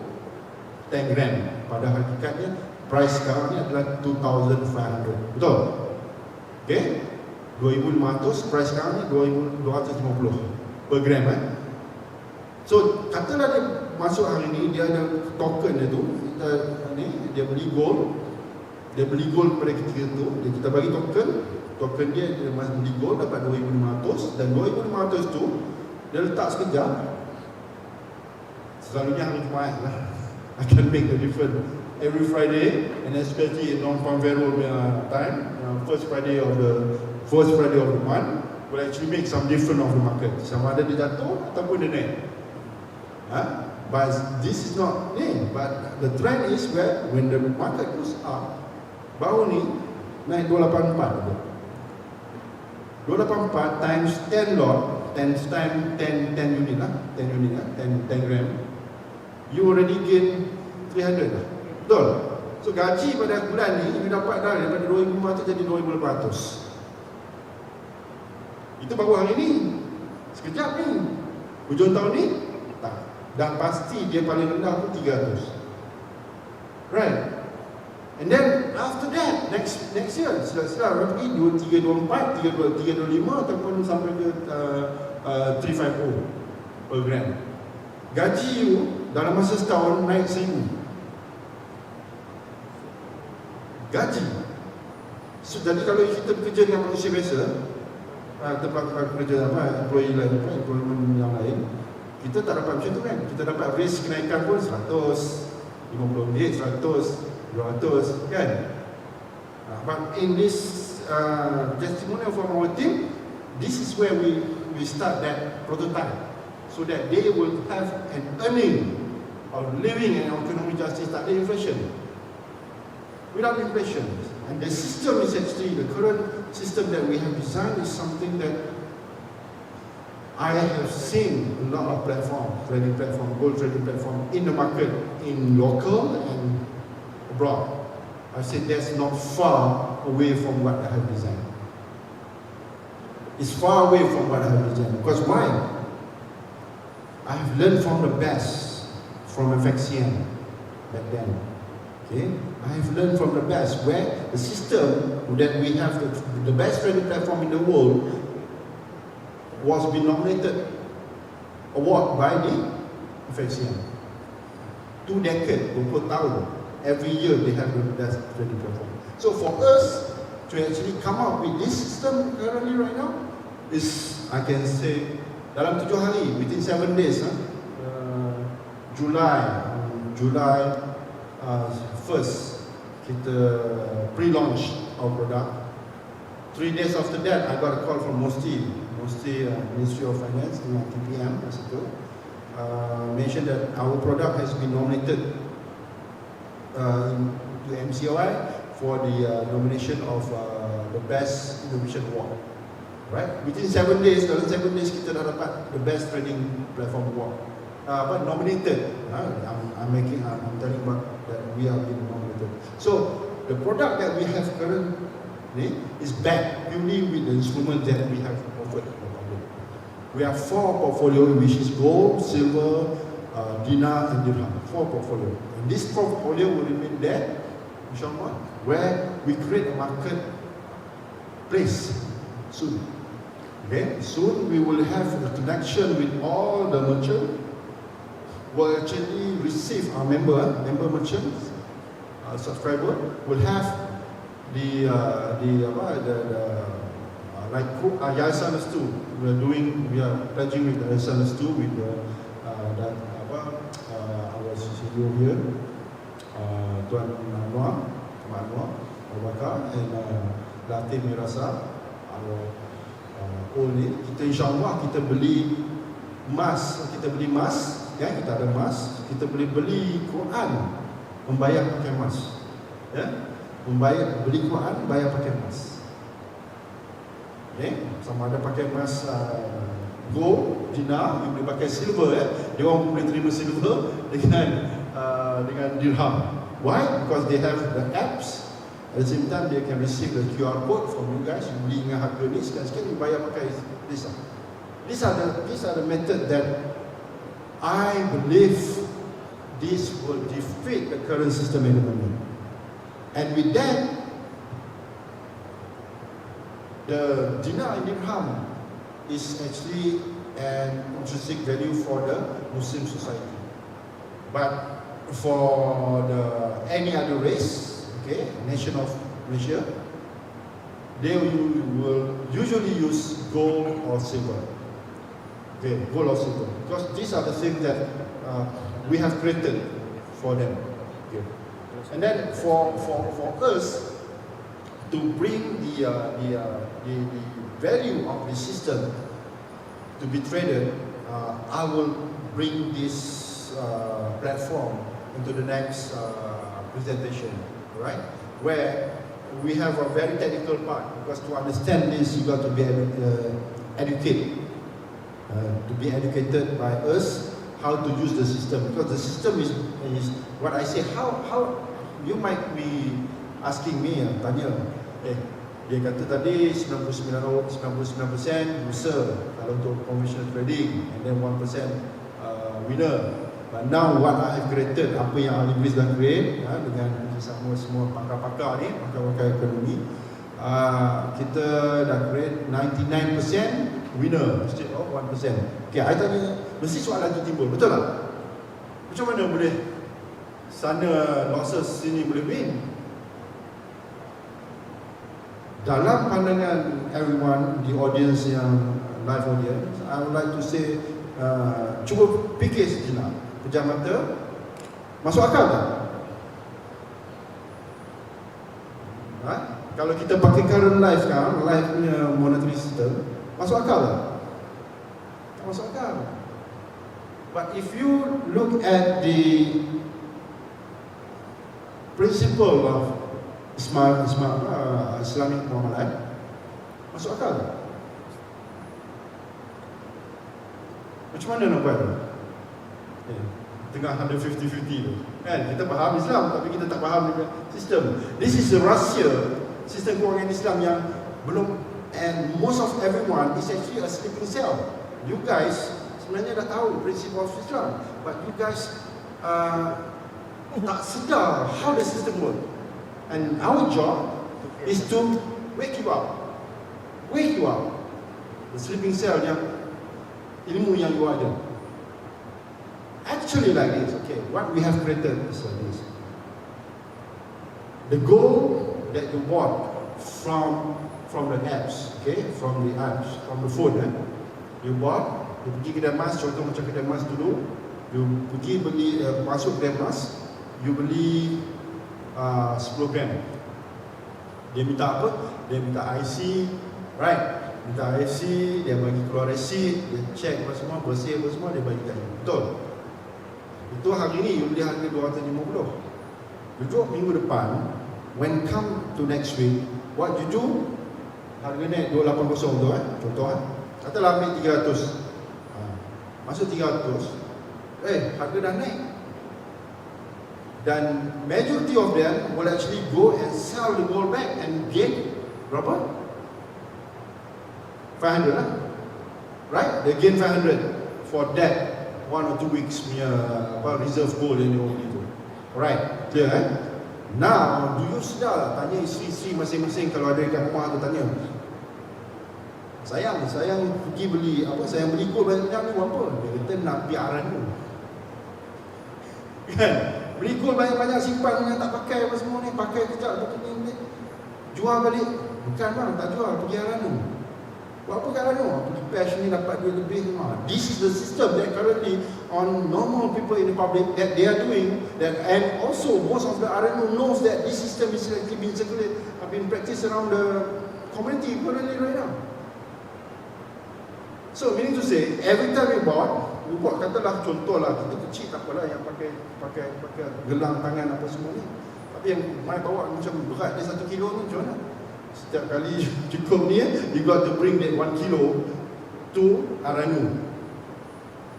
[SPEAKER 6] 10 gram. Pada hakikatnya price sekarang ni adalah 2,500. Betul? Okay? 2,500, price sekarang ni 2,250 per gram. So katalah dia masuk hari ni, dia ada token dia tu, dia beli gold. Dia beli gold pada ketika tu, kita bagi token dia masih beli gold dapat 2,500, dan 2,500 tu dia letak sekejap. Selalunya hari Jumaat lah akan make the difference. Every Friday, and especially in non-Panvero time, first Friday of the month will actually make some difference of the market. Sama ada dia jatuh ataupun dia naik. But this is not but the trend is where when the market goes up, baru ni naik 284. 284 times 10 lot, 10 unit lah, 10 gram. You already gain 300 lah. Betul? So gaji pada bulan ni you dapat dah daripada 2,500 jadi 2,800. Itu baru hari ni. Sekejap ni. Hujung tahun ni tak. Dan pasti dia paling rendah pun 300. Right? And then after that, next year, setelah pergi 2,324, 3,225 ataupun sampai ke 350 per gram. Gaji you dalam masa setahun naik 1,000. Gaji. So, jadi kalau kita bekerja dengan manusia biasa, tempat kerja employee lain, employment yang lain, kita tak dapat macam tu kan. Kita dapat raise kenaikan pun 100, 50 100, 200 kan. But in this testimonial from our team, this is where we start that prototype, so that they will have an earning of living and economic justice, tak ada inflation. Without inflation. And the system is actually, the current system that we have designed is something that I have seen a lot of trading platform, gold trading platform in the market, in local and abroad. I said that's not far away from what I have designed. It's far away from what I have designed. Because why? I have learned from the best from FXCM back then. Okay? I have learned from the best where the system that we have, the best trading platform in the world, was being nominated award by the FXCM. 2 decades, 20 tahun. Every year they have the best trading platform. So for us to actually come up with this system currently right now is, I can say, dalam 7 hari, within 7 days, July 1st, kita pre-launch our product. 3 days after that, I got a call from Ministry of Finance, TPM, mentioned that our product has been nominated to MCOI for the nomination of the Best Innovation Award. Right? Within 7 days, dalam 7 days kita dah dapat the Best Trading Platform Award. But nominated. I'm telling you that we have been nominated. So the product that we have currently is backed purely with the instruments that we have offered to the public. We have 4 portfolios, which is gold, silver, dinar, and dirham. 4 portfolios. And this portfolio will remain there, inshallah, where we create a marketplace soon. Okay, soon we will have a connection with all the merchants. Will actually receive our member merchants, subscriber will have the like Yayasan Restu. We are pledging with the Yayasan Restu with our CEO here, Tuan Anwar, Abu Bakar, and Latif Mirasa, our ni. Kita insyaAllah kita beli emas, ya, kita ada emas, kita boleh beli Quran membayar pakai emas. Ya? Membayar, beli Quran, bayar pakai emas. Okay? Sama ada pakai emas gold, dinar, you boleh pakai silver, dia orang boleh terima silver dengan dirham. Why? Because they have the apps. At the same time, they can receive the QR code from you guys. You beli dengan harga ni, sekarang you bayar pakai this. These are the method that I believe this will defeat the current system in the moment. And with that, the dinar and dirham is actually an intrinsic value for the Muslim society. But for any other race, okay, nation of Malaysia, they will usually use gold or silver. Okay, gold or silver, because these are the things that we have created for them. Okay. And then for us to bring the value of the system to be traded, I will bring this platform into the next presentation, right? Where we have a very technical part, because to understand this, you got to be educated, to be educated by us how to use the system, because the system is what I say. How you might be asking me, tanya, dia kata tadi 99% loser kalau untuk conventional trading, and then 1% winner. But now what I have created, apa yang Al-Ebreiz dah create dengan semua pakar-pakar ni, pakar-pakar ekonomi, kita dah create 99% winner instead of 1%. Okay, I tanya, mesti soalan tu timbul, betul tak? Macam mana boleh sana losses, sini boleh win? Dalam pandangan everyone, the audience yang live audience, I would like to say, cuba fikir sejenak, pejam mata, masuk akal tak? Kalau kita pakai current life sekarang, life punya monetary system, masuk akal tak? Tak masuk akal. But if you look at the principle of Islamic muamalat, masuk akal tak? Macam mana nak buat? Tengah 150-50 tu kan, kita faham Islam tapi kita tak faham dengan sistem. This is the rahsia sistem kewangan Islam yang belum, and most of everyone is actually a sleeping cell. You guys sebenarnya dah tahu prinsip of Islam, but you guys tak sedar how the system work. And our job is to wake you up, the sleeping cell yang ilmu yang you ada. Actually like this, okay, what we have created is like this. The gold that you bought from the apps, okay, from the phone, you bought, you pergi kedai emas, contoh macam kedai emas dulu, you pergi beli, masuk kedai emas, you beli 10 gram. Dia minta apa? Dia minta IC, right? Minta IC, dia bagi keluar receipt, dia check apa semua, bersih apa semua, dia bagi kat you. Betul? Itu hari ni you beli harga 250. Duduk minggu depan, when come to next week, what you do? Harga naik 280 tu contoh katalah ambil 300. Masuk 300, harga dah naik. Dan majority of them will actually go and sell the gold back and gain berapa? 500 lah. Right? They gain 500 for that 1 or 2 weeks punya reserve gold yang dia beli tu. Alright, clear Now, do you sedar? Tanya isteri-isteri masing-masing kalau ada dekat rumah tu, tanya, Sayang pergi beli sayang beli gold banyak ni apa? Dia kata nak biaran tu. Kan? Beli gold banyak-banyak simpan yang tak pakai apa semua ni, pakai kejap lepas ni jual balik. Bukan bang, tak jual, pergi Aranu. Buat apa kat Aranu? Pergi cash ni dapat duit lebih. This is the system that currently on normal people in the public that they are doing that, and also most of the Aranu knows that this system is actually being circulated, been practiced around the community currently right now. So meaning to say, every time you bought, you buat katalah contohlah kita kecil tak apalah yang pakai gelang tangan apa semua ni. Tapi yang mai bawa macam berat dia 1 kilo ni macam mana? Setiap kali cukup ni you got to bring that 1 kilo to Aranu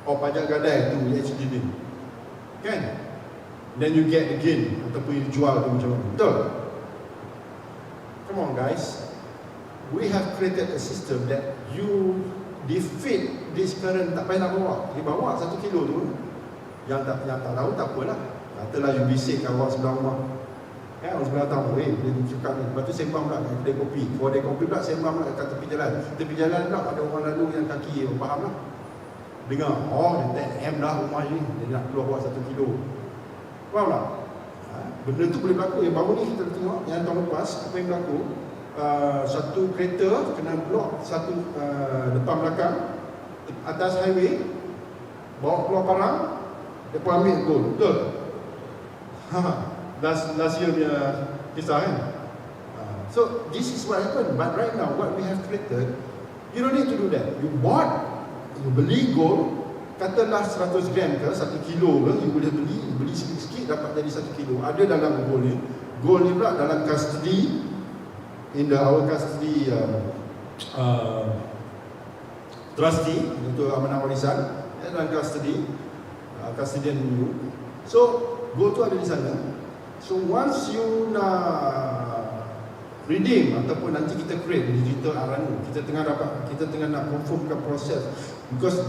[SPEAKER 6] or pajak gadai to AGCB. Kan? Then you get again ataupun you jual tu macam mana? Betul? Come on guys. We have created a system that you defeat this current, tak payah nak bawa. Dia bawa 1 kilo tu. Yang tak tahu tak apalah. Katalah you bisik kawan sebelah rumah. Orang sebelah tahu, dia cakap ni. Lepas tu sembang pula kat kedai kopi. Kalau kedai kopi pula sembang pula kat tepi jalan. Tepi jalan pula ada orang lalu yang kaki, faham lah. Dengar, oh dia tak M dah rumah ni. Dia nak keluar buat 1 kilo. Faham tak? Benda tu boleh berlaku. Yang baru ni kita tengok, yang tahun lepas, apa yang berlaku? Satu kereta kena blok satu depan belakang atas highway, bawa keluar parang, dia pun ambil gold. Betul? Last year punya kisah kan. So this is what happened. But right now what we have created, you don't need to do that. You beli gold, katalah 100 gram ke 1 kilo ke, you boleh beli sikit-sikit dapat jadi 1 kilo. Ada dalam gold ni. Gold ni pula dalam custody, our custody trustee untuk amanah warisan, dalam custodian you. So gold tu ada di sana. So once you nak redeem ataupun nanti kita create digital Aranu, kita tengah nak confirmkan proses, because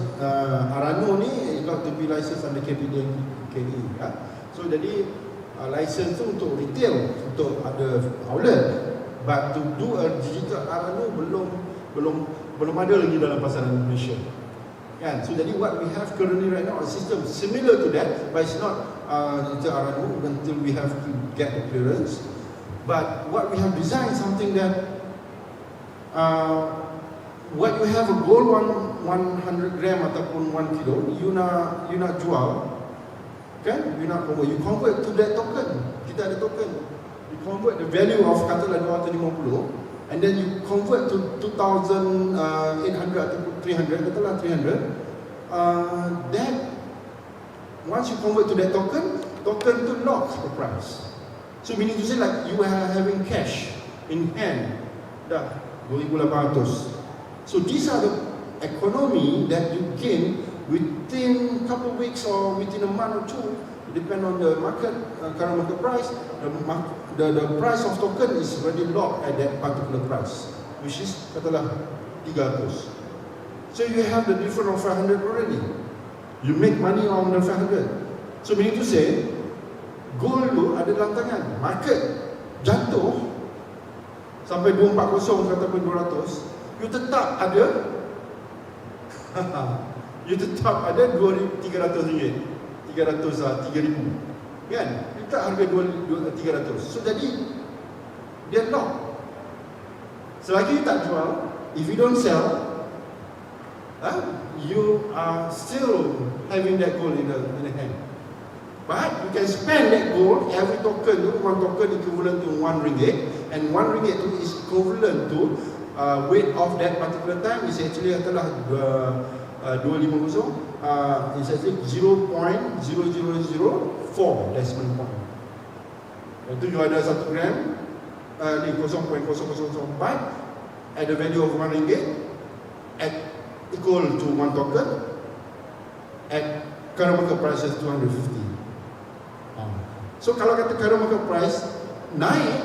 [SPEAKER 6] Aranu ni got to be licensed under KPD ya. So jadi license tu untuk retail, untuk ada outlet, but to do a digital Aranu belum ada lagi dalam pasaran Malaysia. Kan? So jadi what we have currently right now, a system similar to that, but it's not digital Aranu until we have to get the clearance. But what we have designed something that what you have a gold 100 gram ataupun 1 kilo, you nak jual, kan? You convert to that token. Kita ada token. You convert the value of katalah 250, and then you convert to 2,800 ataupun 300, katalah 300. Then once you convert to that token to lock the price. So meaning to say like you are having cash in hand, dah 2,800. So these are the economy that you gain within a couple of weeks or within a month or two, depend on the market, current market price. The price of token is already locked at that particular price, which is katalah 300. So you have the difference of 500 already. You make money on the 500. So meaning to say, gold tu ada dalam tangan. Market jatuh sampai 240 ataupun 200, you tetap ada RM2,300, 3,000, kan? Kita harga 2,300. So jadi dia lock. Selagi you tak jual, if you don't sell, you are still having that gold in the hand. But you can spend that gold, every token, one token equivalent to RM1, and RM1 tu is equivalent to weight of that particular time is actually adalah 250. It's actually 0.0004 decimal point. Itu you ada 1 gram ni 0.0004 at the value of RM1 at equal to 1 token at current market price is 250. So kalau kata current market price naik,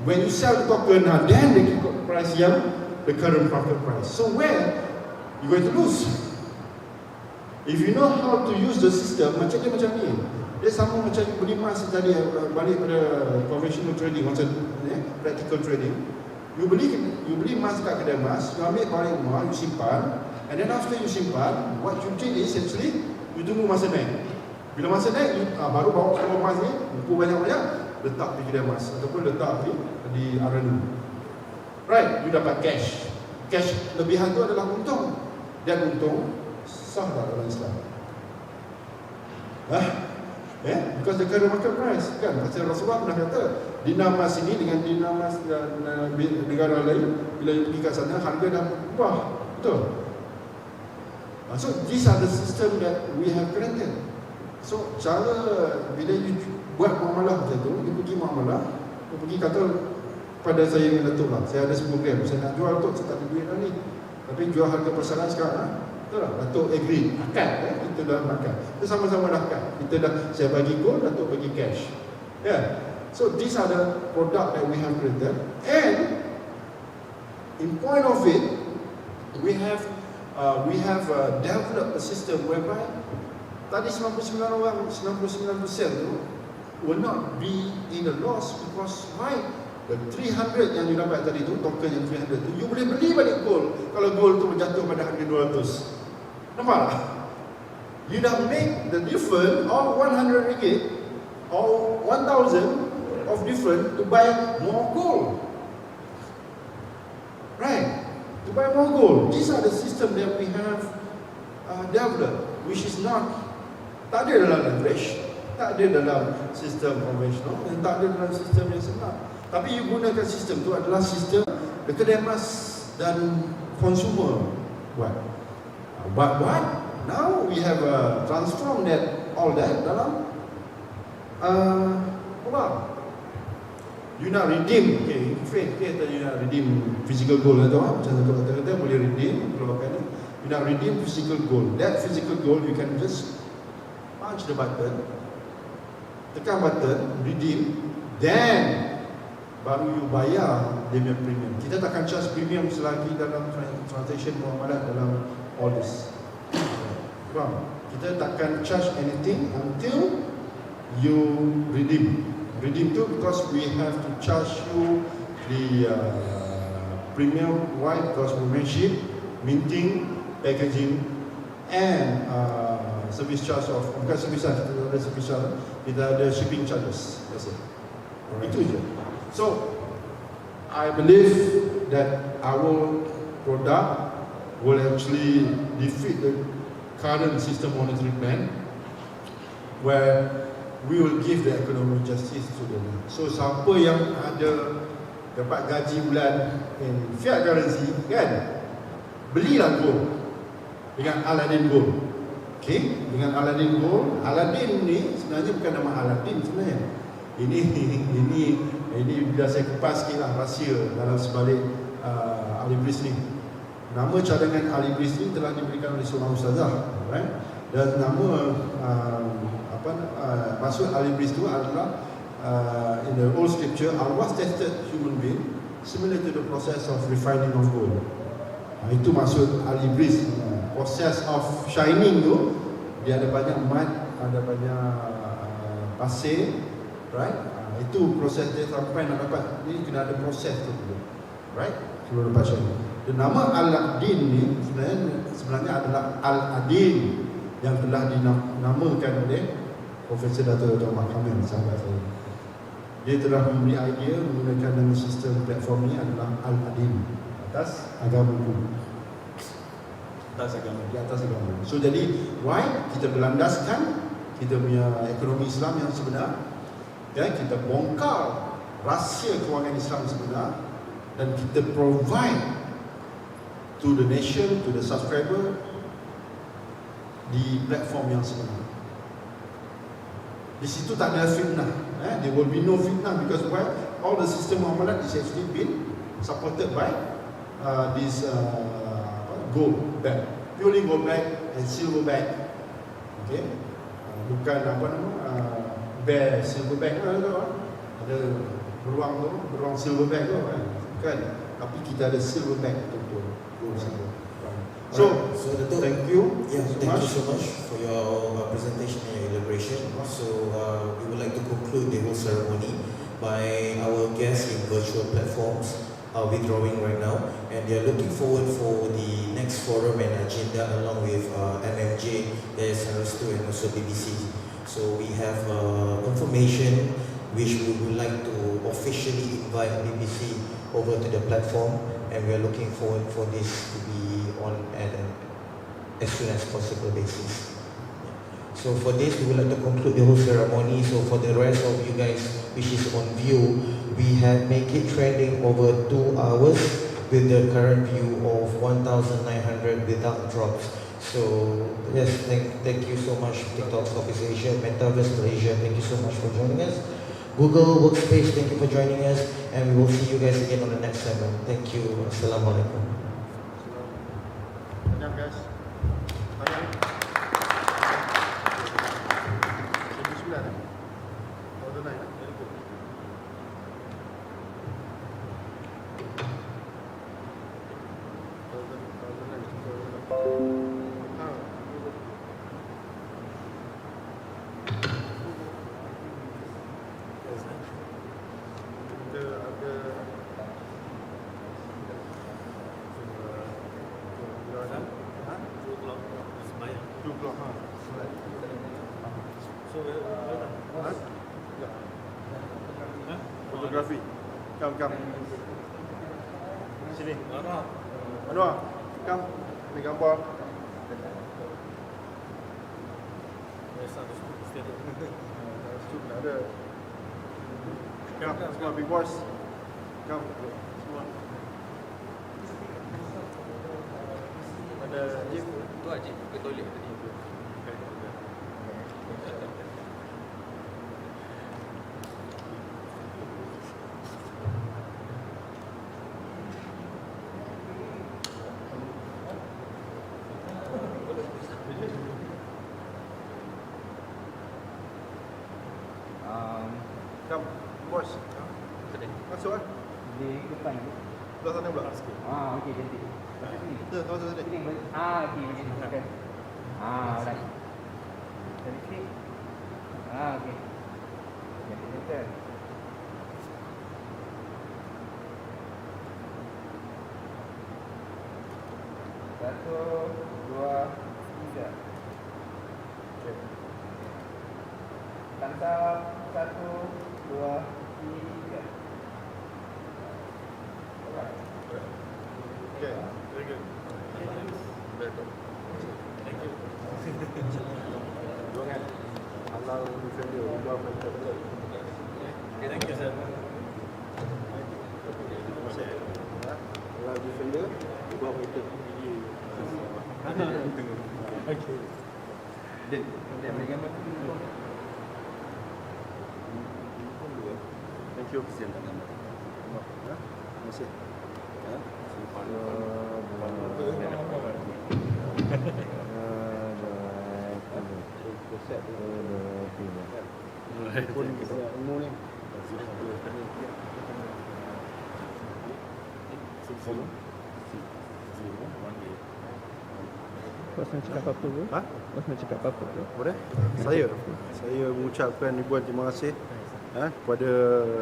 [SPEAKER 6] when you sell the token, then they keep the price yang the current market price. So where you going to lose? If you know how to use the system, macam ni. Dia sama macam beli emas tadi, balik pada conventional trading, macam practical trading. You beli emas kat kedai emas, you ambil balik rumah, you simpan, and then after you simpan, what you did is actually you tunggu masa naik. Bila masa naik, you baru bawa keluar emas ni, kumpul banyak-banyak, letak di kedai emas ataupun letak di Aranu. Right, you dapat cash. Cash lebihan tu adalah untung. Dan untung sah tak dalam Islam? Because the current market price, kan? Pasal Rasulullah pernah kata, dinar emas ini dengan dinar emas negara lain, bila you pergi kat sana, harga dah berubah. Betul? So these are the system that we have created. So cara bila you buat muamalah macam tu, you pergi muamalah, you pergi kata pada saya dengan Datuk lah, saya ada 10 gram, saya nak jual Datuk, saya tak ada duit dah ni, tapi jual harga pasaran sekarang, betul lah, Datuk agree, akad, kita dah akad, kita sama-sama dah akad, kita dah, saya bagi gold, Datuk bagi cash, so these are the product that we have created, and in point of it, we have developed a system whereby tadi 99% tu will not be in a loss, because why? The 300 yang you dapat tadi tu, token yang 300 tu, you boleh beli balik gold kalau gold tu berjatuh pada harga 200. Nampak tak? You dah make the difference of 100 ringgit or 1000 of difference to buy more gold. Right? To buy more gold. These are the system that we have developed, which is not, tak ada dalam leverage, tak ada dalam sistem konvensional, dan tak ada dalam sistem yang sebenar. Tapi you gunakan sistem tu adalah sistem kedai emas dan consumer buat. But what? Now we have transformed all that dalam apa? You nak redeem, okay, you nak redeem physical gold atau apa? Macam tu kata-kata boleh redeem kalau pakai ni. You nak redeem physical gold. That physical gold you can just punch the button, tekan button, redeem, then baru you bayar dia punya premium. Kita takkan charge premium selagi dalam transaction muamalah dalam all this. Faham? Kita takkan charge anything until you redeem. Redeem tu because we have to charge you the premium. Why? Because we mention minting, packaging, and service charge of, bukan service charge, kita ada service charge, kita ada shipping charges. That's it. Itu je. So I believe that our product will actually defeat the current system monetary plan, where we will give the economic justice to them. So siapa yang ada dapat gaji bulan in fiat currency, kan, belilah gold dengan Aladdin Gold. Okay, dengan Aladdin Gold. Aladdin ni sebenarnya bukan nama Aladdin sebenarnya. Ini bila saya kupas sikit lah rahsia dalam sebalik Al-Ebreiz ni. Nama cadangan Al-Ebreiz ni telah diberikan oleh seorang ustazah, right? Dan nama maksud Al-Ebreiz tu adalah in the old scripture, Allah tested human being similar to the process of refining of gold. Itu maksud Al-Ebreiz. Process of shining tu, dia ada banyak mat, ada banyak pasir, right? Itu proses dia sampai nak dapat, ni kena ada proses tu dulu, right? Sebelum dapat shining. Dan nama Aladdin ni sebenarnya adalah Al-Adin yang telah dinamakan oleh Profesor Dato' Ahmad Kamil, sahabat saya. Dia telah memberi idea menggunakan nama sistem platform ni adalah Al-Adin, atas agama hukum. Di atas agama. So jadi why kita berlandaskan kita punya ekonomi Islam yang sebenar, dan kita bongkar rahsia kewangan Islam sebenar, dan kita provide to the nation, to the subscriber, di platform yang sebenar. Di situ tak ada fitnah. There will be no fitnah, because why? All the system muamalat is actually been supported by this gold bag, purely gold bag and silver bag. Okay, bukan bare silver bag ada beruang silver bag tu kan, tapi kita ada silver bag betul-betul gold silver. So thank you
[SPEAKER 1] Thank you so much for your presentation and your elaboration. So we would like to conclude the whole ceremony by our guests in virtual platforms withdrawing right now, and they are looking forward for the next forum and agenda along with MMJ, SRS2 and also BBC. So we have information which we would like to officially invite BBC over to the platform, and we are looking forward for this to be on as soon as possible basis. So for this, we would like to conclude the whole ceremony. So for the rest of you guys which is on view, we have make it trending over 2 hours with the current view of 1,900 without drops. So yes, thank you so much TikTok Office Asia, Metaverse Malaysia, thank you so much for joining us. Google Workspace, thank you for joining us, and we will see you guys again on the next segment. Thank you. Assalamualaikum.
[SPEAKER 3] Annyeong guys. Annyeong. 1999 eh? Tahun 2009 eh? Fotografi. Come. Sini. Anwar. Come. Ambil gambar. Tak ada. Come, semua big boys. Come. Semua. Ada Jim.
[SPEAKER 5] Tu aja ke toilet tadi.
[SPEAKER 3] Come, boys. Masuk lah.
[SPEAKER 7] Di depan ni.
[SPEAKER 3] Belah sana pula.
[SPEAKER 7] Okey, cantik.
[SPEAKER 3] Tu, masuk sana.
[SPEAKER 7] Okey, macam tu. Okay. Alright. Dari sini. Okey. Jadi betul. Satu, dua, tiga.
[SPEAKER 3] Okay.
[SPEAKER 7] Tangkap. Satu, dua, tiga. Alright.
[SPEAKER 3] Okay, very good. Very good. Thank you. Jangan halal defender, ubah filter betul.
[SPEAKER 5] Okay, thank you sir.
[SPEAKER 3] Halal defender, ubah filter.
[SPEAKER 5] Okay.
[SPEAKER 7] Dia ambil gambar.
[SPEAKER 3] Thank you. Terima kasih.
[SPEAKER 7] Bos nak cakap apa bro? Bos nak cakap apa bro?
[SPEAKER 3] Boleh? Saya mengucapkan ribuan terima kasih kepada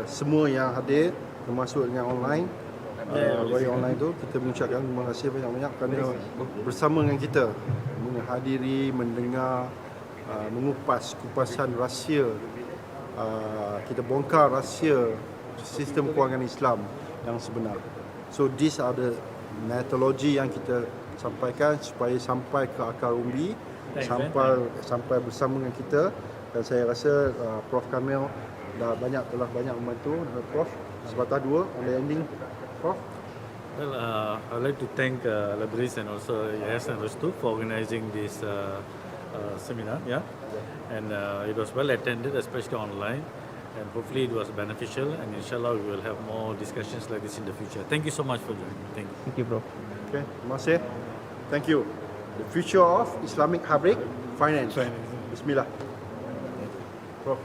[SPEAKER 3] semua yang hadir, termasuk dengan online. Bagi online tu kita mengucapkan terima kasih banyak-banyak kerana bersama dengan kita menghadiri, mendengar, mengupas kupasan rahsia, kita bongkar rahsia sistem kewangan Islam yang sebenar. So these are the metodologi yang kita sampaikan supaya sampai ke akar umbi, sampai bersama dengan kita. Dan saya rasa Prof Kamil telah banyak membantu. Prof, sepatah dua on the ending, Prof.
[SPEAKER 4] Well, I'd like to thank Al-Ebreiz and also Yas and Restu for organizing this seminar. Yeah, and it was well attended, especially online, and hopefully it was beneficial. And inshallah, we will have more discussions like this in the future. Thank you so much for joining. Thank you.
[SPEAKER 7] Thank you bro.
[SPEAKER 3] Okay, terima kasih. Thank you. The future of Islamic hybrid finance. Bismillah. Prof.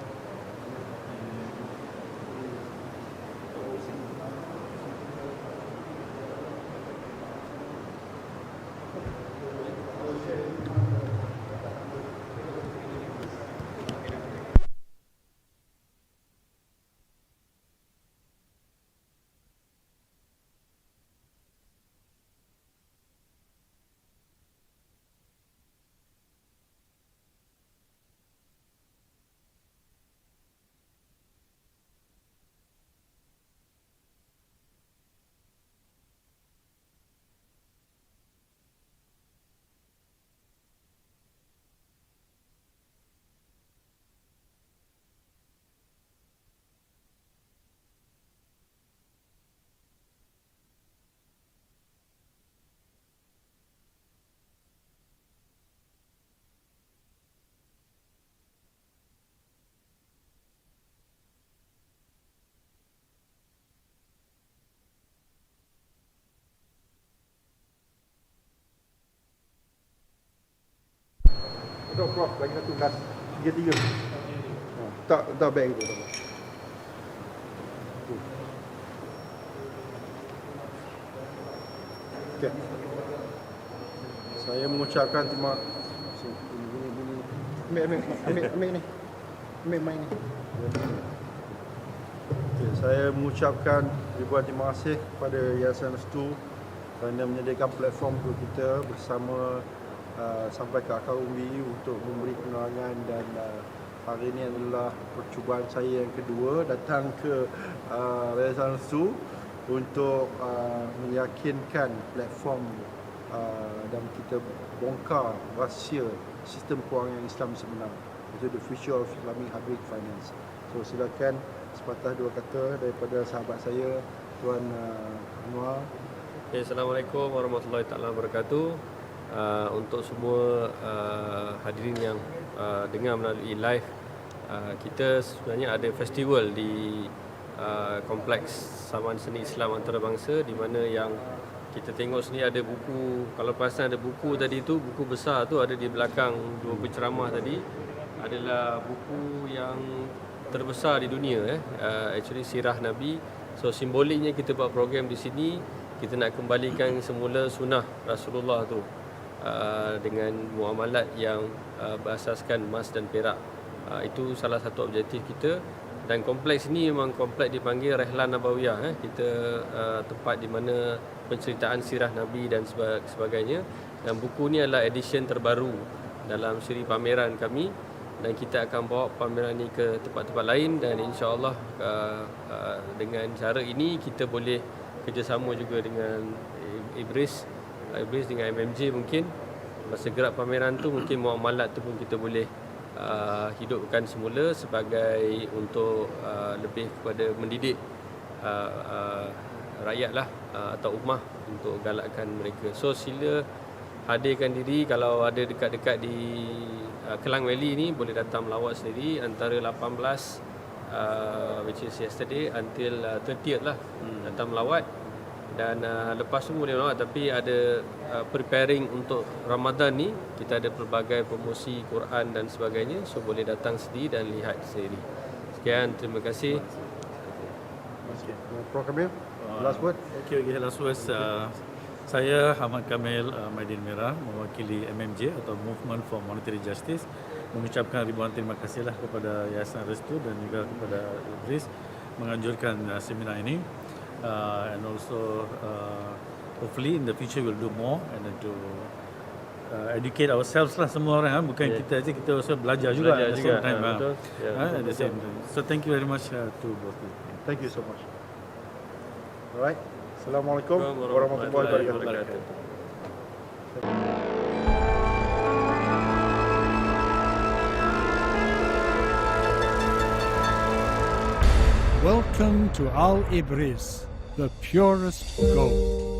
[SPEAKER 6] Atau Prof, lagi satu last. 3. Tak baik itu. Okay. Saya mengucapkan terima kasih. Ambil ni. Ambil mic ni. Okay, saya mengucapkan ribuan terima kasih kepada Yayasan Restu kerana menyediakan platform untuk kita bersama sampai ke akar umbi untuk memberi penerangan, dan hari ini adalah percubaan saya yang kedua datang ke Yayasan Restu untuk meyakinkan platform dan kita bongkar rahsia sistem kewangan Islam sebenar, iaitu The Future of Islamic Public Finance. So silakan sepatah dua kata daripada sahabat saya, Tuan Anwar.
[SPEAKER 8] Okay, Assalamualaikum warahmatullahi taala wabarakatuh. Untuk semua hadirin yang dengar melalui live, kita sebenarnya ada festival di kompleks Saman Seni Islam Antarabangsa, di mana yang kita tengok sini ada buku. Kalau perasan ada buku tadi tu, buku besar tu ada di belakang dua penceramah tadi, adalah buku yang terbesar di dunia, actually sirah Nabi. So simboliknya kita buat program di sini, kita nak kembalikan semula sunnah Rasulullah tu dengan muamalat yang berasaskan emas dan perak. Itu salah satu objektif kita. Dan kompleks ini memang kompleks dipanggil Rehlan Nabawiyah. Kita tempat di mana penceritaan sirah Nabi dan sebagainya. Dan buku ni adalah edition terbaru dalam siri pameran kami, dan kita akan bawa pameran ini ke tempat-tempat lain, dan insya-Allah dengan cara ini kita boleh kerjasama juga dengan Al-Ebreiz dengan MMJ. Mungkin masa gerak pameran tu mungkin muamalat tu pun kita boleh hidupkan semula sebagai untuk lebih kepada mendidik rakyat lah atau ummah untuk galakkan mereka. So sila hadirkan diri. Kalau ada dekat-dekat di Kelang Valley ni, boleh datang melawat sendiri antara 18 which is yesterday until 30th lah. Datang melawat, dan lepas tu boleh melawat. Tapi ada preparing untuk Ramadan ni, kita ada pelbagai promosi Quran dan sebagainya. So boleh datang sendiri dan lihat sendiri. Sekian, terima kasih.
[SPEAKER 6] Prof Kamil, last word.
[SPEAKER 4] Okay, last word. Saya Ahmad Kamil Maidin Merah, mewakili MMJ atau Movement for Monetary Justice, mengucapkan ribuan terima kasihlah kepada Yayasan Restu dan juga kepada Al-Ebreiz menganjurkan seminar ini, and also hopefully in the future we'll do more and to educate ourselves lah, semua orang, bukan kita aja, kita also belajar juga at the same time. At the same time. So thank you very much to both of you.
[SPEAKER 6] Thank you so much. Alright. Assalamualaikum warahmatullahi wabarakatuh.
[SPEAKER 9] Welcome to Al-Ebreiz, the purest gold.